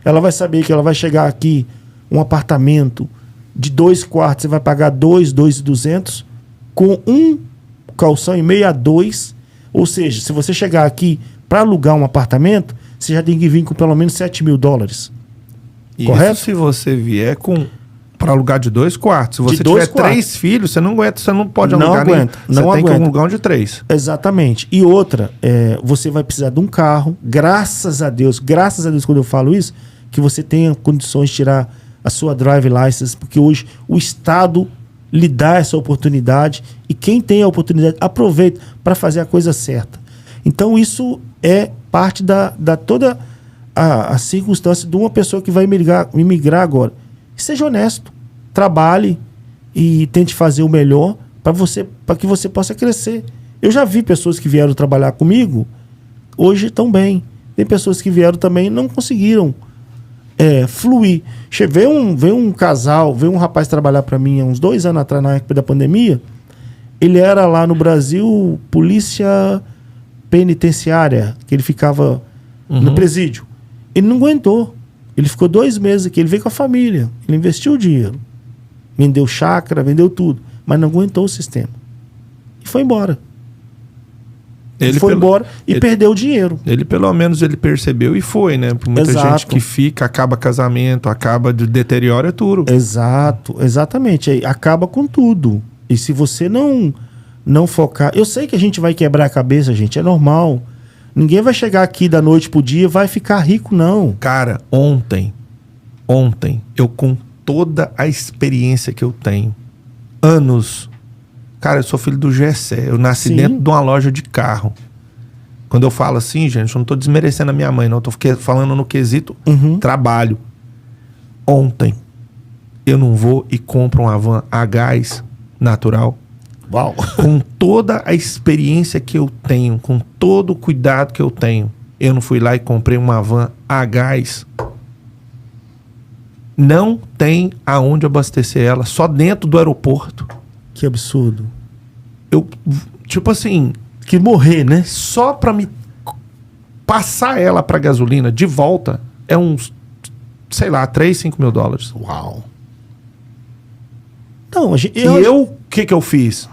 Ela vai saber que ela vai chegar aqui, um apartamento de 2 quartos, você vai pagar 2.200, com um calção e meio a 2. Ou seja, se você chegar aqui para alugar um apartamento, você já tem que vir com pelo menos $7.000. Correto? Isso se você vier para alugar de 2 quartos. Se você tiver 3 filhos, você não aguenta, você não pode alugar nem. Você tem que alugar um de 3. Exatamente. E outra, você vai precisar de um carro. Graças a Deus, quando eu falo isso, que você tenha condições de tirar a sua drive license, porque hoje o Estado lhe dá essa oportunidade, e quem tem a oportunidade aproveita para fazer a coisa certa. Então isso é parte da toda a circunstância de uma pessoa que vai imigrar agora. Seja honesto, trabalhe e tente fazer o melhor para que você possa crescer. Eu já vi pessoas que vieram trabalhar comigo, hoje estão bem. Tem pessoas que vieram também e não conseguiram fluir. Veio um casal, veio um rapaz trabalhar para mim há uns 2 anos atrás, na época da pandemia. Ele era lá no Brasil, polícia penitenciária, que ele ficava no presídio. Ele não aguentou. Ele ficou 2 meses aqui, ele veio com a família, ele investiu o dinheiro, vendeu chácara, vendeu tudo, mas não aguentou o sistema. E foi embora. Ele foi embora e perdeu o dinheiro. Ele, pelo menos, ele percebeu e foi, né? Por muita gente que fica, acaba casamento, acaba de deterioro, é tudo. Exato, exatamente. Aí acaba com tudo. E se você não focar... Eu sei que a gente vai quebrar a cabeça, gente, é normal. Ninguém vai chegar aqui da noite pro dia e vai ficar rico, não. Cara, ontem, eu com toda a experiência que eu tenho, anos... Cara, eu sou filho do Gessé. Eu nasci dentro de uma loja de carro. Quando eu falo assim, gente, eu não tô desmerecendo a minha mãe, não. Eu tô falando no quesito trabalho. Ontem, eu não vou e compro uma van a gás natural. Uau! Com toda a experiência que eu tenho, com todo o cuidado que eu tenho, eu não fui lá e comprei uma van a gás. Não tem aonde abastecer ela, só dentro do aeroporto. Que absurdo. Eu, tipo assim... Que morrer, né? Só pra me passar ela pra gasolina de volta é uns, sei lá, $3, $5.000. Uau. Então, o que eu fiz?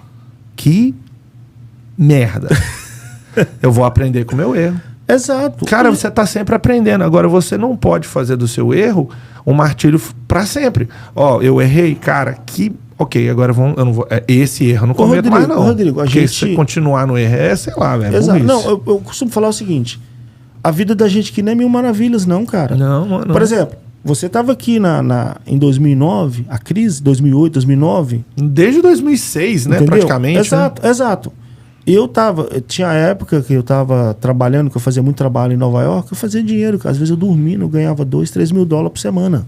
Que merda. Eu vou aprender com o meu erro. Exato. Cara, você tá sempre aprendendo. Agora, você não pode fazer do seu erro um martírio pra sempre. Ó, eu errei, cara, que... Ok, agora eu não vou. Esse erro eu não cometo mais, não. Rodrigo, porque se você continuar no erro, sei lá, velho. Exato. Não, eu costumo falar o seguinte: a vida da gente aqui não é mil maravilhas, não, cara. Não. Por exemplo, você estava aqui em 2009, a crise, 2008, 2009. Desde 2006, né, praticamente. Exato, né? Exato. Tinha época que eu tava trabalhando, que eu fazia muito trabalho em Nova York, eu fazia dinheiro, às vezes eu dormindo, eu ganhava $2, $3 mil por semana,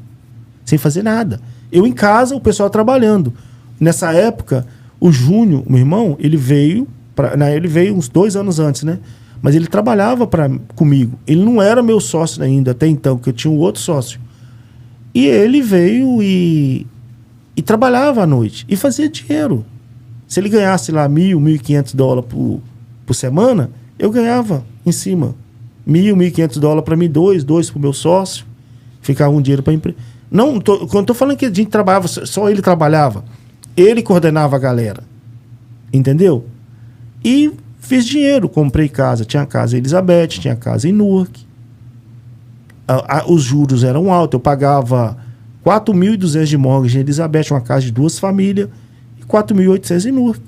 sem fazer nada. Eu em casa, o pessoal trabalhando. Nessa época, o Júnior, meu irmão, ele veio uns 2 anos antes, né? Mas ele trabalhava comigo. Ele não era meu sócio ainda, até então, porque eu tinha um outro sócio. E ele veio e trabalhava à noite. E fazia dinheiro. Se ele ganhasse lá $1.500 por semana, eu ganhava em cima. $1.500 para mim, dois para o meu sócio. Ficava um dinheiro para a empresa. Quando estou falando que a gente trabalhava, só ele trabalhava. Ele coordenava a galera. Entendeu? E fiz dinheiro, comprei casa. Tinha casa em Elizabeth, tinha casa em Newark. Os juros eram altos. Eu pagava 4.200 de mortgage em Elizabeth, uma casa de 2 famílias, e 4.800 em Newark.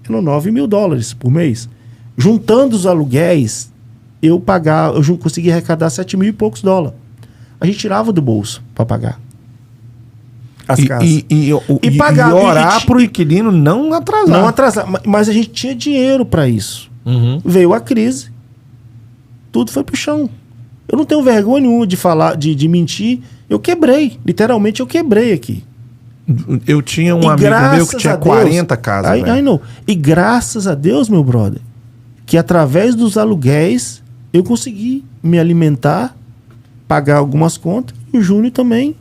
Eram $9.000 por mês. Juntando os aluguéis, eu consegui arrecadar $7.000 e poucos. A gente tirava do bolso para pagar as casas. E pagar, e orar para o inquilino não atrasar. Não atrasar, mas a gente tinha dinheiro para isso. Uhum. Veio a crise, tudo foi pro chão. Eu não tenho vergonha nenhuma de falar, de mentir. Eu quebrei, literalmente eu quebrei aqui. Eu tinha um amigo meu que tinha 40 casas. E graças a Deus, meu brother, que através dos aluguéis eu consegui me alimentar, pagar algumas contas, e o Júnior também.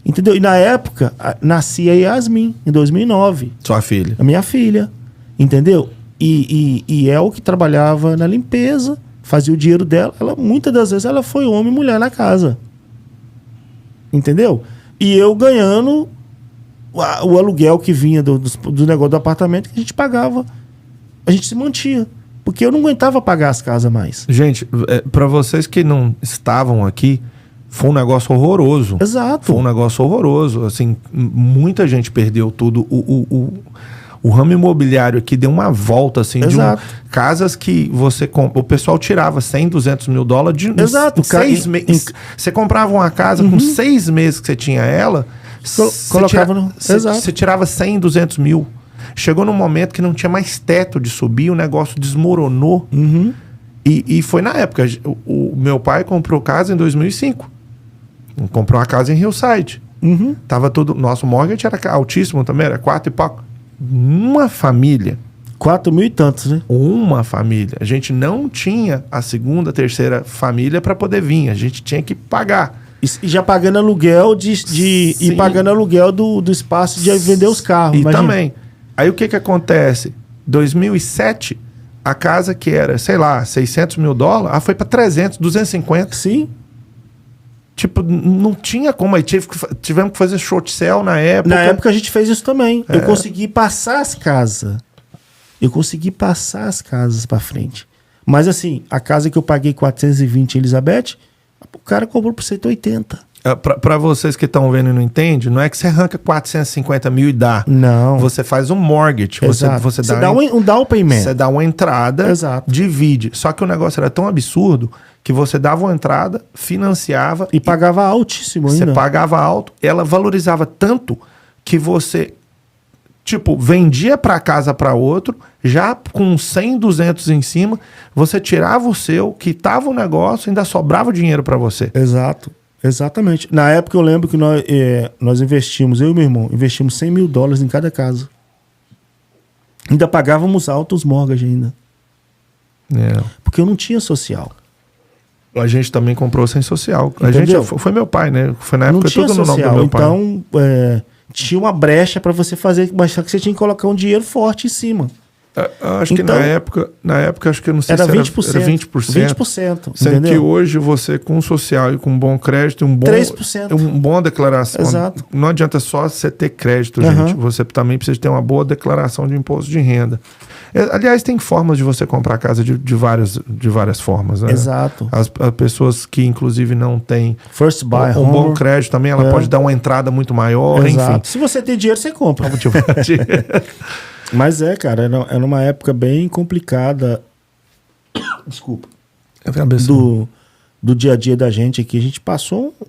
Entendeu? E na época, nascia a Yasmin, em 2009. Sua filha. A minha filha. Entendeu? E é o que trabalhava na limpeza, fazia o dinheiro dela. Muitas das vezes ela foi homem e mulher na casa. Entendeu? E eu ganhando o aluguel que vinha do negócio do apartamento, que a gente pagava. A gente se mantia. Porque eu não aguentava pagar as casas mais. Gente, para vocês que não estavam aqui, foi um negócio horroroso. Exato. Foi um negócio horroroso. Assim, muita gente perdeu tudo. O ramo imobiliário aqui deu uma volta, assim, Exato. de casas que você compra. O pessoal tirava $100, $200 mil de Exato. 6 meses. Você comprava uma casa com 6 meses que você tinha ela, colocava você tirava 100, 200 mil. Chegou num momento que não tinha mais teto de subir, o negócio desmoronou. Uhum. E foi na época. O meu pai comprou casa em 2005. Comprou uma casa em Hillside. Uhum. Tava todo. Nosso mortgage era altíssimo também, era 4 e pouco. Uma família. 4.000 e tantos, né? Uma família. A gente não tinha a segunda, terceira família para poder vir. A gente tinha que pagar. E já pagando aluguel e pagando aluguel do espaço de vender os carros. E imagina. também. Aí o que acontece? 2007, a casa que era, sei lá, $600 mil, foi para 300, 250. Sim. Tipo, não tinha como. Aí tivemos que fazer short sale na época. Na época a gente fez isso também. Eu consegui passar as casas. Eu consegui passar as casas para frente. Mas assim, a casa que eu paguei 420 em Elizabeth, o cara comprou por 180. Para vocês que estão vendo e não entendem, não é que você arranca 450 mil e dá. Não. Você faz um mortgage. Você dá um down payment. Você dá uma entrada, Exato. divide. Só que o negócio era tão absurdo que você dava uma entrada, financiava... E pagava altíssimo ainda. Você pagava alto. Ela valorizava tanto que você, tipo, vendia para casa para outro, já com 100, 200 em cima, você tirava o seu, quitava o negócio, ainda sobrava dinheiro para você. Exato. Exatamente. Na época eu lembro que nós investimos, eu e meu irmão, investimos $100 mil em cada casa. Ainda pagávamos altos mortgage ainda. Porque eu não tinha social. A gente também comprou sem social. Entendeu? A gente, foi meu pai, né? Foi na época não tinha tudo social. no nome do meu pai. Então, tinha uma brecha para você fazer, mas só que você tinha que colocar um dinheiro forte em cima. Acho que na época, acho que eu não sei era se 20%, era 20%. 20%. Sendo entendeu? que hoje você, com social e com bom crédito, 3%. uma boa declaração. Exato. Não adianta só você ter crédito, gente. Você também precisa ter uma boa declaração de imposto de renda. Aliás, tem formas de você comprar casa de várias formas. Né? Exato. As pessoas que, inclusive, não têm First buy um bom crédito também, ela pode dar uma entrada muito maior. Exato. Enfim. Se você tem dinheiro, você compra. Mas era uma época bem complicada. Desculpa. Do dia a dia da gente aqui. A gente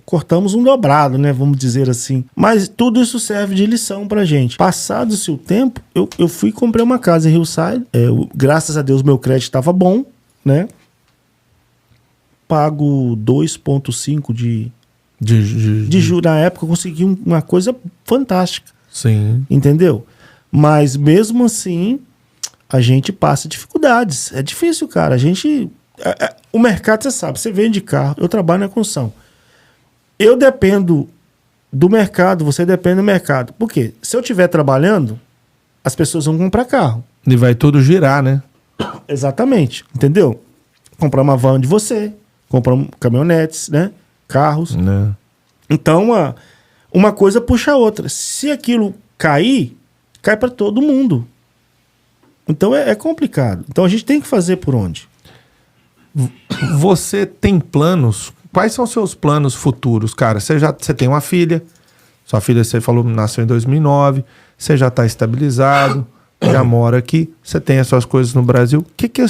cortamos um dobrado, né? Vamos dizer assim. Mas tudo isso serve de lição pra gente. Passado-se o tempo, eu fui e comprei uma casa em Hillside. Graças a Deus, meu crédito estava bom, né? Pago 2,5 de juros. Na época eu consegui uma coisa fantástica. Sim. Entendeu? Mas mesmo assim, a gente passa dificuldades. É difícil, cara. O mercado, você sabe, você vende carro, eu trabalho na construção. Eu dependo do mercado, você depende do mercado. Por quê? Se eu estiver trabalhando, as pessoas vão comprar carro. E vai tudo girar, né? Exatamente, entendeu? Comprar uma van de você, comprar caminhonetes, né? Carros. Né? Então, uma coisa puxa a outra. Se aquilo cair, cai para todo mundo. Então é complicado. Então a gente tem que fazer por onde? Você tem planos? Quais são os seus planos futuros, cara? Você tem uma filha. Sua filha, você falou, nasceu em 2009. Você já está estabilizado. Já mora aqui, você tem as suas coisas no Brasil. O que é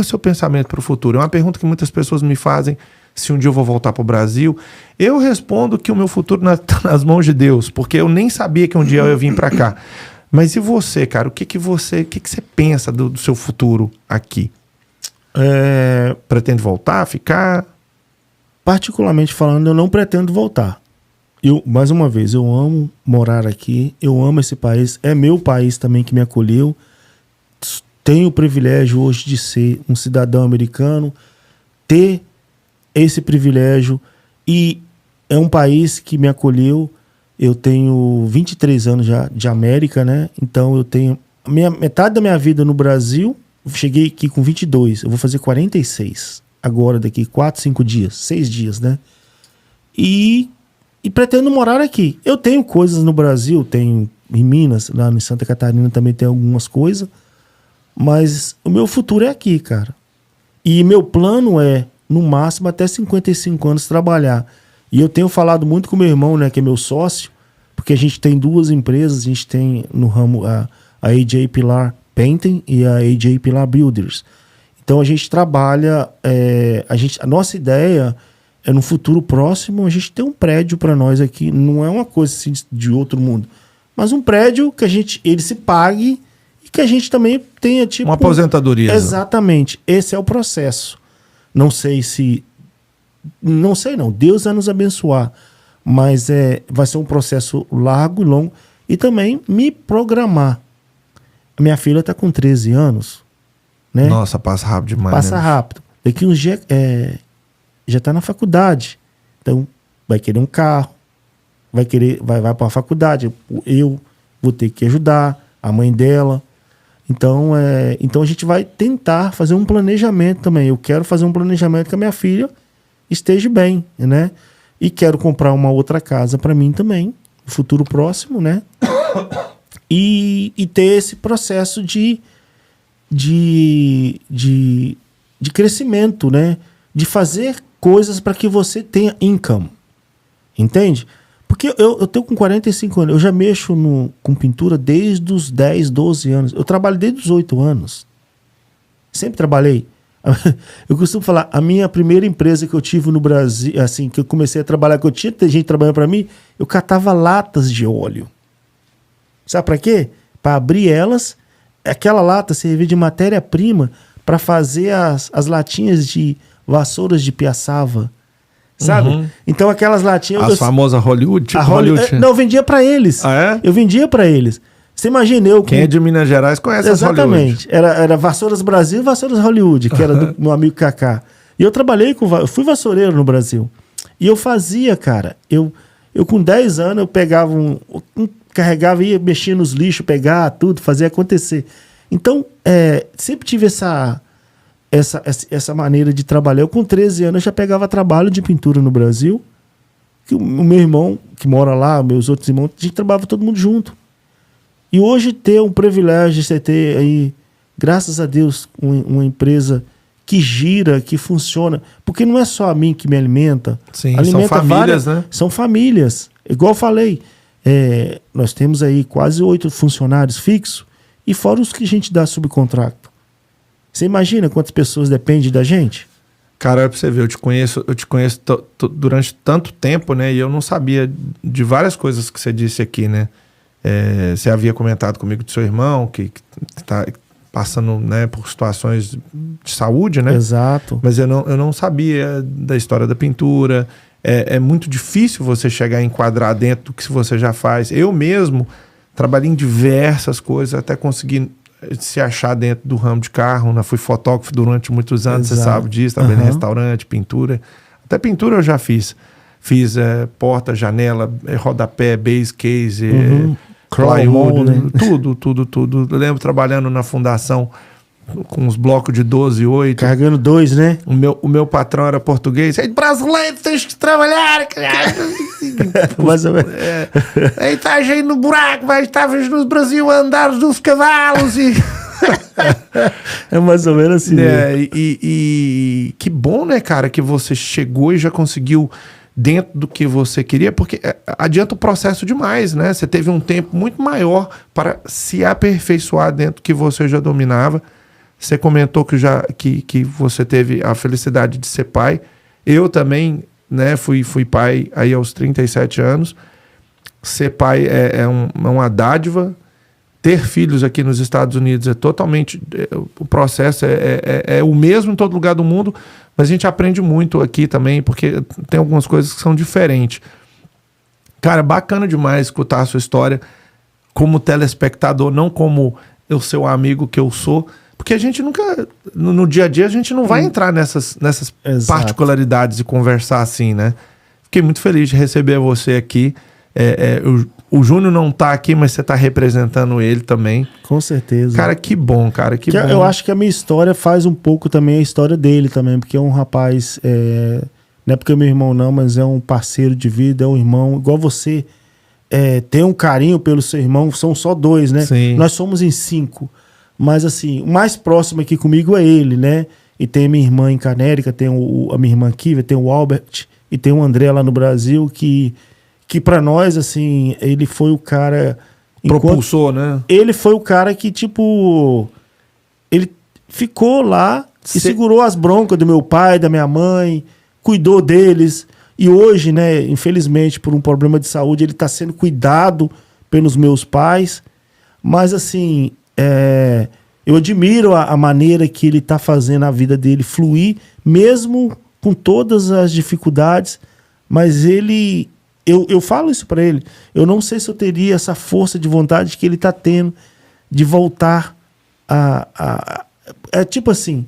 o seu pensamento para o futuro? É uma pergunta que muitas pessoas me fazem, se um dia eu vou voltar para o Brasil. Eu respondo que o meu futuro está nas mãos de Deus, porque eu nem sabia que um dia eu ia vir para cá. Mas e você, cara? O que você pensa do seu futuro aqui? Pretende voltar, ficar? Particularmente falando, eu não pretendo voltar. Mais uma vez, eu amo morar aqui, eu amo esse país, é meu país também que me acolheu. Tenho o privilégio hoje de ser um cidadão americano, ter esse privilégio, e é um país que me acolheu. Eu tenho 23 anos já de América, né? Então eu tenho metade da minha vida no Brasil. Cheguei aqui com 22, eu vou fazer 46 agora, daqui 4, 5 dias, 6 dias, né? E pretendo morar aqui. Eu tenho coisas no Brasil, tenho em Minas, lá em Santa Catarina também tem algumas coisas, mas o meu futuro é aqui, cara. E meu plano é, no máximo, até 55 anos trabalhar. E eu tenho falado muito com meu irmão, né, que é meu sócio, porque a gente tem duas empresas, a gente tem no ramo a AJ Pilar Painting e a AJ Pilar Builders. Então a gente trabalha, a nossa ideia é no futuro próximo a gente ter um prédio para nós aqui. Não é uma coisa assim de outro mundo, mas um prédio que ele se pague e que a gente também tenha tipo... Uma aposentadoria. Exatamente. Esse é o processo. Não sei não. Deus vai nos abençoar. Mas vai ser um processo largo e longo. E também me programar. A minha filha está com 13 anos. Né? Nossa, passa rápido demais. Passa rápido. Daqui uns dias... já está na faculdade, então vai querer um carro, vai para a faculdade, eu vou ter que ajudar a mãe dela, então a gente vai tentar fazer um planejamento também. Eu quero fazer um planejamento que a minha filha esteja bem, né? E quero comprar uma outra casa para mim também, no futuro próximo, né? E ter esse processo de crescimento, né? De fazer coisas para que você tenha income. Entende? Porque eu tenho com 45 anos, eu já mexo com pintura desde os 10, 12 anos. Eu trabalho desde os 8 anos. Sempre trabalhei. Eu costumo falar, a minha primeira empresa que eu tive no Brasil, assim, que eu comecei a trabalhar, que eu tinha gente trabalhando para mim, eu catava latas de óleo. Sabe para quê? Para abrir elas, aquela lata servia de matéria-prima para fazer as latinhas de vassouras de piaçava, sabe? Uhum. Então aquelas latinhas... As famosas Hollywood? Tipo Não, eu vendia para eles. Ah, é? Eu vendia para eles. Você imagina eu... Quem é de Minas Gerais conhece as Hollywood. Exatamente. Era Vassouras Brasil e Vassouras Hollywood, que era do meu amigo Kaká. E eu eu fui vassoureiro no Brasil. E eu fazia, cara, eu com 10 anos eu pegava carregava, ia mexer nos lixos, pegar tudo, fazer acontecer. Então, sempre tive essa maneira de trabalhar. Eu com 13 anos já pegava trabalho de pintura no Brasil, que o meu irmão, que mora lá, meus outros irmãos, a gente trabalhava todo mundo junto. E hoje ter um privilégio de você ter aí, graças a Deus, uma empresa que gira, que funciona, porque não é só a mim que me alimenta. Sim, alimenta são famílias, né? São famílias. Igual eu falei, nós temos aí quase 8 funcionários fixos, e fora os que a gente dá subcontrato. Você imagina quantas pessoas dependem da gente? Cara, pra você ver, eu te conheço durante tanto tempo, né? E eu não sabia de várias coisas que você disse aqui, né? Você havia comentado comigo do seu irmão, que tá passando, né, por situações de saúde, né? Exato. Mas eu não sabia da história da pintura. É muito difícil você chegar a enquadrar dentro do que você já faz. Eu mesmo trabalhei em diversas coisas, até conseguir se achar dentro do ramo de carro, né? Fui fotógrafo durante muitos anos, você sabe disso, trabalhei em restaurante, pintura. Até pintura eu já fiz. Fiz porta, janela, rodapé, base case, plywood, né? tudo. Eu lembro trabalhando na fundação com uns blocos de 12 e 8. Carregando 2, né? O meu patrão era português. Aí, brasileiro, tem que trabalhar, cara. Mais ou menos. Aí tá aí no buraco, mas estava no Brasil a andar dos cavalos e... É mais ou menos assim. E que bom, né, cara, que você chegou e já conseguiu dentro do que você queria, porque adianta o processo demais, né? Você teve um tempo muito maior para se aperfeiçoar dentro do que você já dominava. Você comentou que você teve a felicidade de ser pai. Eu também, né, fui pai aí aos 37 anos. Ser pai é uma dádiva. Ter filhos aqui nos Estados Unidos é totalmente... o processo é o mesmo em todo lugar do mundo, mas a gente aprende muito aqui também, porque tem algumas coisas que são diferentes. Cara, bacana demais escutar a sua história como telespectador, não como o seu amigo que eu sou, porque a gente nunca... No dia a dia a gente não vai entrar nessas particularidades e conversar assim, né? Fiquei muito feliz de receber você aqui. O Júnior não tá aqui, mas você tá representando ele também. Com certeza. Cara, que bom, cara, que bom. Eu acho que a minha história faz um pouco também a história dele também, porque é um rapaz, não é porque é meu irmão não, mas é um parceiro de vida, é um irmão, igual você, tem um carinho pelo seu irmão, são só 2, né? Sim. Nós somos em 5, mas assim, o mais próximo aqui comigo é ele, né? E tem a minha irmã em Canérica, tem a minha irmã Kiva, tem o Albert, e tem o André lá no Brasil, que para nós, assim, ele foi o cara... Propulsou, né? Ele foi o cara que, tipo... Ele ficou lá e segurou as broncas do meu pai, da minha mãe, cuidou deles. E hoje, né, infelizmente, por um problema de saúde, ele está sendo cuidado pelos meus pais. Mas, assim, eu admiro a maneira que ele está fazendo a vida dele fluir, mesmo com todas as dificuldades. Mas ele... Eu falo isso para ele. Eu não sei se eu teria essa força de vontade que ele está tendo de voltar é tipo assim,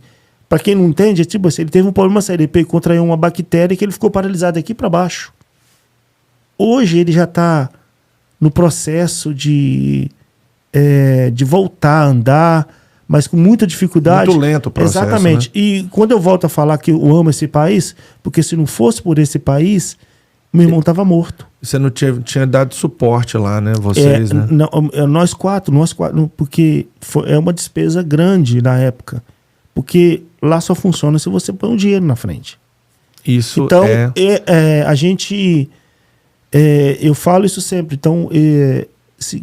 para quem não entende, é tipo assim, ele teve um problema sério, ele contraiu uma bactéria que ele ficou paralisado aqui para baixo. Hoje ele já está no processo de voltar a andar, mas com muita dificuldade. Muito lento o processo. Exatamente. Né? E quando eu volto a falar que eu amo esse país, porque se não fosse por esse país... Meu irmão estava morto. Você não tinha dado suporte lá, né? Vocês, né? Não, nós quatro, porque é uma despesa grande na época. Porque lá só funciona se você põe um dinheiro na frente. Isso então, a gente... eu falo isso sempre. Então,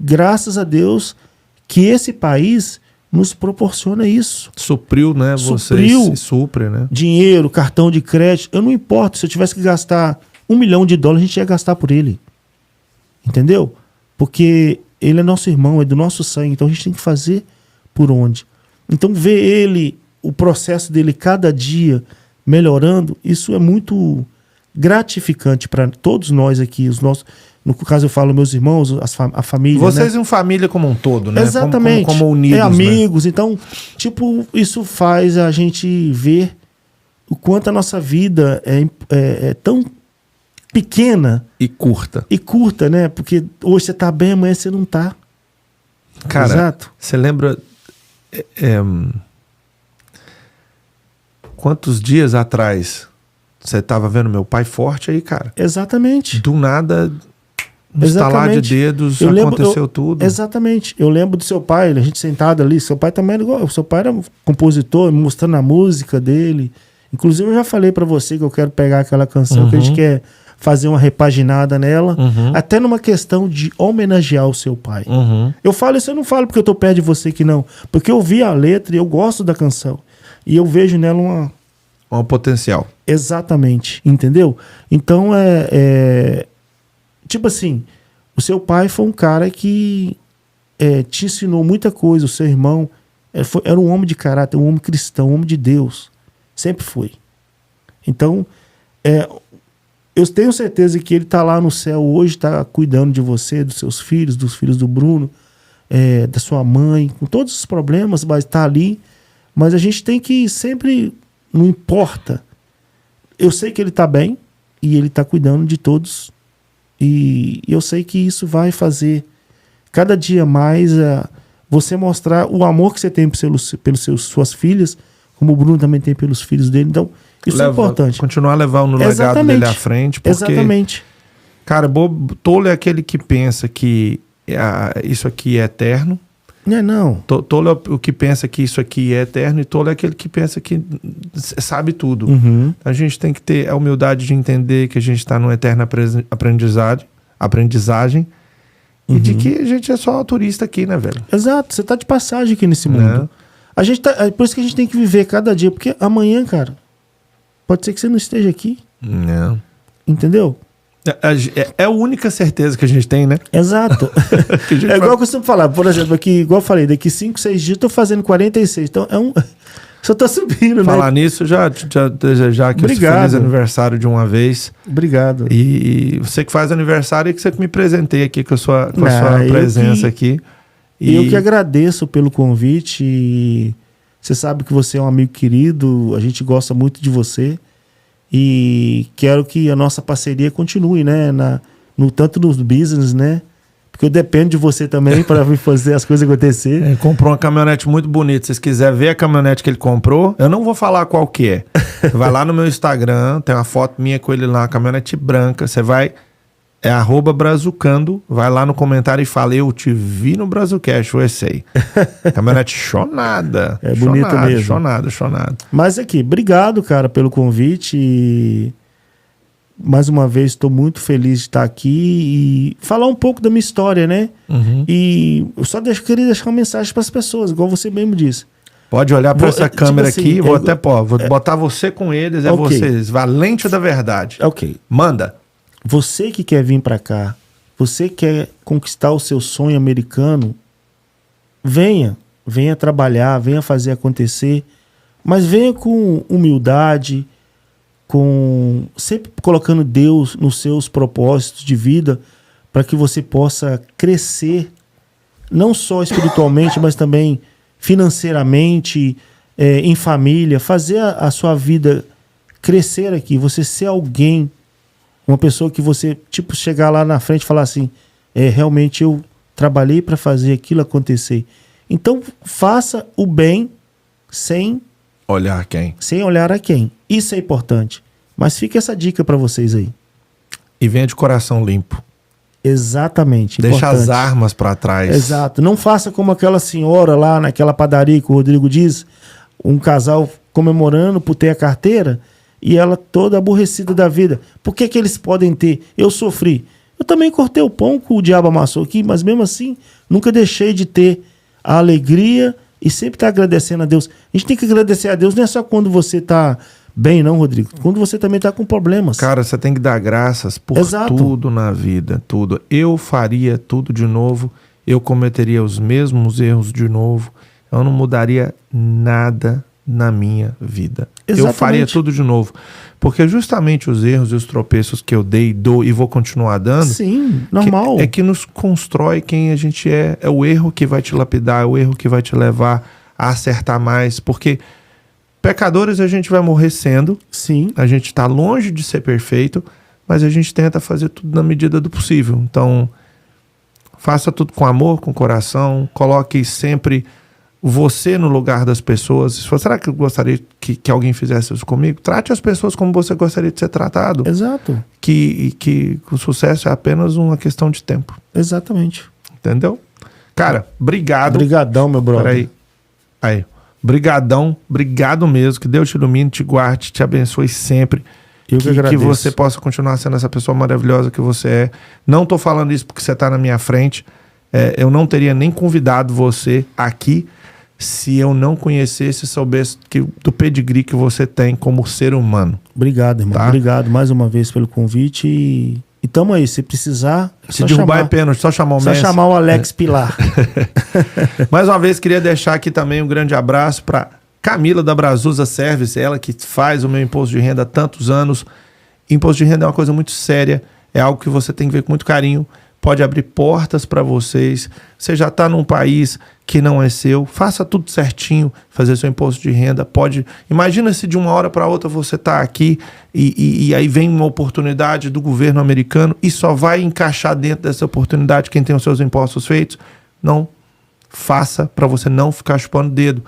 graças a Deus que esse país nos proporciona isso. Supriu, né? Supriu. Vocês supre, né? Dinheiro, cartão de crédito. Eu não importo. Se eu tivesse que gastar $1 milhão, a gente ia gastar por ele. Entendeu? Porque ele é nosso irmão, é do nosso sangue. Então a gente tem que fazer por onde. Então ver ele, o processo dele cada dia melhorando, isso é muito gratificante para todos nós aqui. No caso eu falo meus irmãos, a família. Vocês né? Uma família como um todo, né? Exatamente. Como unidos, amigos. Né? Então, tipo, isso faz a gente ver o quanto a nossa vida é tão pequena e curta, né? Porque hoje você tá bem, amanhã você não tá. Cara, exato. Você lembra quantos dias atrás você tava vendo meu pai forte aí, cara? Exatamente. Do nada, no estalar de dedos, aconteceu tudo. Exatamente. Eu lembro do seu pai, a gente sentado ali, seu pai também era igual, seu pai era compositor, mostrando a música dele. Inclusive eu já falei pra você que eu quero pegar aquela canção que a gente quer fazer uma repaginada nela, até numa questão de homenagear o seu pai. Eu falo isso, eu não falo porque eu tô perto de você que não, porque eu vi a letra e eu gosto da canção, e eu vejo nela um potencial. Exatamente, entendeu? Então tipo assim, o seu pai foi um cara que te ensinou muita coisa, o seu irmão era um homem de caráter, um homem cristão, um homem de Deus, sempre foi. Então eu tenho certeza que ele está lá no céu hoje, está cuidando de você, dos seus filhos, dos filhos do Bruno, da sua mãe, com todos os problemas, mas está ali. Mas a gente tem que sempre, não importa. Eu sei que ele está bem e ele está cuidando de todos. E eu sei que isso vai fazer cada dia mais você mostrar o amor que você tem pelos suas filhas, como o Bruno também tem pelos filhos dele. Então, isso é importante. Continuar levando o legado dele à frente. Porque, exatamente. Cara, tolo é aquele que pensa que isso aqui é eterno. Não. Tolo é o que pensa que isso aqui é eterno, e tolo é aquele que pensa que sabe tudo. Uhum. A gente tem que ter a humildade de entender que a gente está numa eterna aprendizagem e de que a gente é só turista aqui, né, velho? Exato, você tá de passagem aqui nesse mundo. A gente é por isso que a gente tem que viver cada dia, porque amanhã, cara, pode ser que você não esteja aqui. Não. Entendeu? É a única certeza que a gente tem, né? Exato. É igual eu costumo falar, por exemplo, aqui, igual eu falei, daqui 5, 6 dias eu tô fazendo 46. Então só tá subindo, falar nisso, já desejar aqui um feliz aniversário de uma vez. Obrigado. E você que faz aniversário, e que você me presenteie aqui com a sua presença aqui. E eu que agradeço pelo convite. E você sabe que você é um amigo querido, a gente gosta muito de você. E quero que a nossa parceria continue, né? Tanto nos business, né? Porque eu dependo de você também para vir fazer as coisas acontecer. Ele comprou uma caminhonete muito bonita. Se vocês quiserem ver a caminhonete que ele comprou, eu não vou falar qual que é. Vai lá no meu Instagram, tem uma foto minha com ele lá, uma caminhonete branca. Você vai, @brazucando, vai lá no comentário e fala: eu te vi no Brazucast USA. Caminhonete chonada. É bonita mesmo. Chonada. Mas aqui, obrigado, cara, pelo convite. E mais uma vez, estou muito feliz de estar aqui e falar um pouco da minha história, né? Uhum. E eu só queria deixar uma mensagem para as pessoas, igual você mesmo disse. Pode olhar para essa câmera aqui, vou botar você com eles, vocês, valente da verdade. Ok. Manda. Você que quer vir para cá, você quer conquistar o seu sonho americano, venha trabalhar, venha fazer acontecer, mas venha com humildade, sempre colocando Deus nos seus propósitos de vida, para que você possa crescer, não só espiritualmente, mas também financeiramente, em família, fazer a sua vida crescer aqui, você ser alguém, uma pessoa que você, chegar lá na frente e falar assim, realmente eu trabalhei para fazer aquilo acontecer. Então, faça o bem sem olhar quem. Sem olhar a quem. Isso é importante. Mas fica essa dica para vocês aí. E venha de coração limpo. Exatamente. Deixa importante. as armas para trás. Exato. Não faça como aquela senhora lá naquela padaria que o Rodrigo diz, um casal comemorando por ter a carteira e ela toda aborrecida da vida. Por que eles podem ter? Eu sofri. Eu também cortei o pão que o diabo amassou aqui, mas mesmo assim nunca deixei de ter a alegria e sempre estar agradecendo a Deus. A gente tem que agradecer a Deus, não é só quando você está bem, não, Rodrigo. Quando você também está com problemas. Cara, você tem que dar graças por tudo na vida, tudo. Eu faria tudo de novo, eu cometeria os mesmos erros de novo, eu não mudaria nada na minha vida. Exatamente. Eu faria tudo de novo. Porque justamente os erros e os tropeços que eu dei, dou e vou continuar dando... Sim, normal. É que nos constrói quem a gente é. É o erro que vai te lapidar, é o erro que vai te levar a acertar mais. Porque pecadores a gente vai morrer sendo. Sim. A gente está longe de ser perfeito, mas a gente tenta fazer tudo na medida do possível. Então, faça tudo com amor, com coração. Coloque sempre você no lugar das pessoas. Será que eu gostaria que alguém fizesse isso comigo? Trate as pessoas como você gostaria de ser tratado. Exato. Que o sucesso é apenas uma questão de tempo. Exatamente. Entendeu? Cara, obrigado. Obrigadão, meu brother. Aí. Brigadão. Obrigado mesmo. Que Deus te ilumine, te guarde, te abençoe sempre. Eu que agradeço. Que você possa continuar sendo essa pessoa maravilhosa que você é. Não tô falando isso porque você tá na minha frente. Eu não teria nem convidado você aqui se eu não conhecesse e soubesse do pedigree que você tem como ser humano. Obrigado, irmão. Tá? Obrigado mais uma vez pelo convite e tamo aí. Se precisar, se derrubar é pênalti, só chamar o Messi. Só chamar o Alex Pilar. Mais uma vez, queria deixar aqui também um grande abraço para Camila da Brazusa Service, ela que faz o meu imposto de renda há tantos anos Imposto de renda é uma coisa muito séria, é algo que você tem que ver com muito carinho, pode abrir portas para vocês. Você já está num país que não é seu, faça tudo certinho, fazer seu imposto de renda. Imagina se de uma hora para outra você está aqui e aí vem uma oportunidade do governo americano e só vai encaixar dentro dessa oportunidade quem tem os seus impostos feitos. Não faça, para você não ficar chupando o dedo.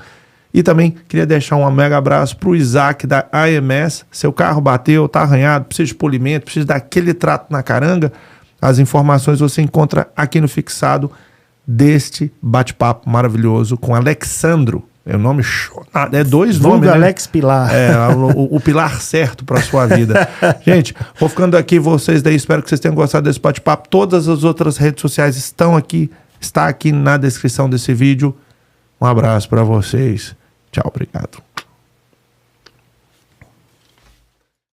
E também queria deixar um mega abraço para o Isaac da AMS. Seu carro bateu, está arranhado, precisa de polimento, precisa daquele trato na caranga. As informações você encontra aqui no fixado deste bate-papo maravilhoso com Alexandro. É o nome é 2 nomes, né? Alex Pilar. É, o pilar certo para sua vida. Gente, vou ficando aqui, vocês daí, espero que vocês tenham gostado desse bate-papo. Todas as outras redes sociais está aqui na descrição desse vídeo. Um abraço para vocês. Tchau, obrigado.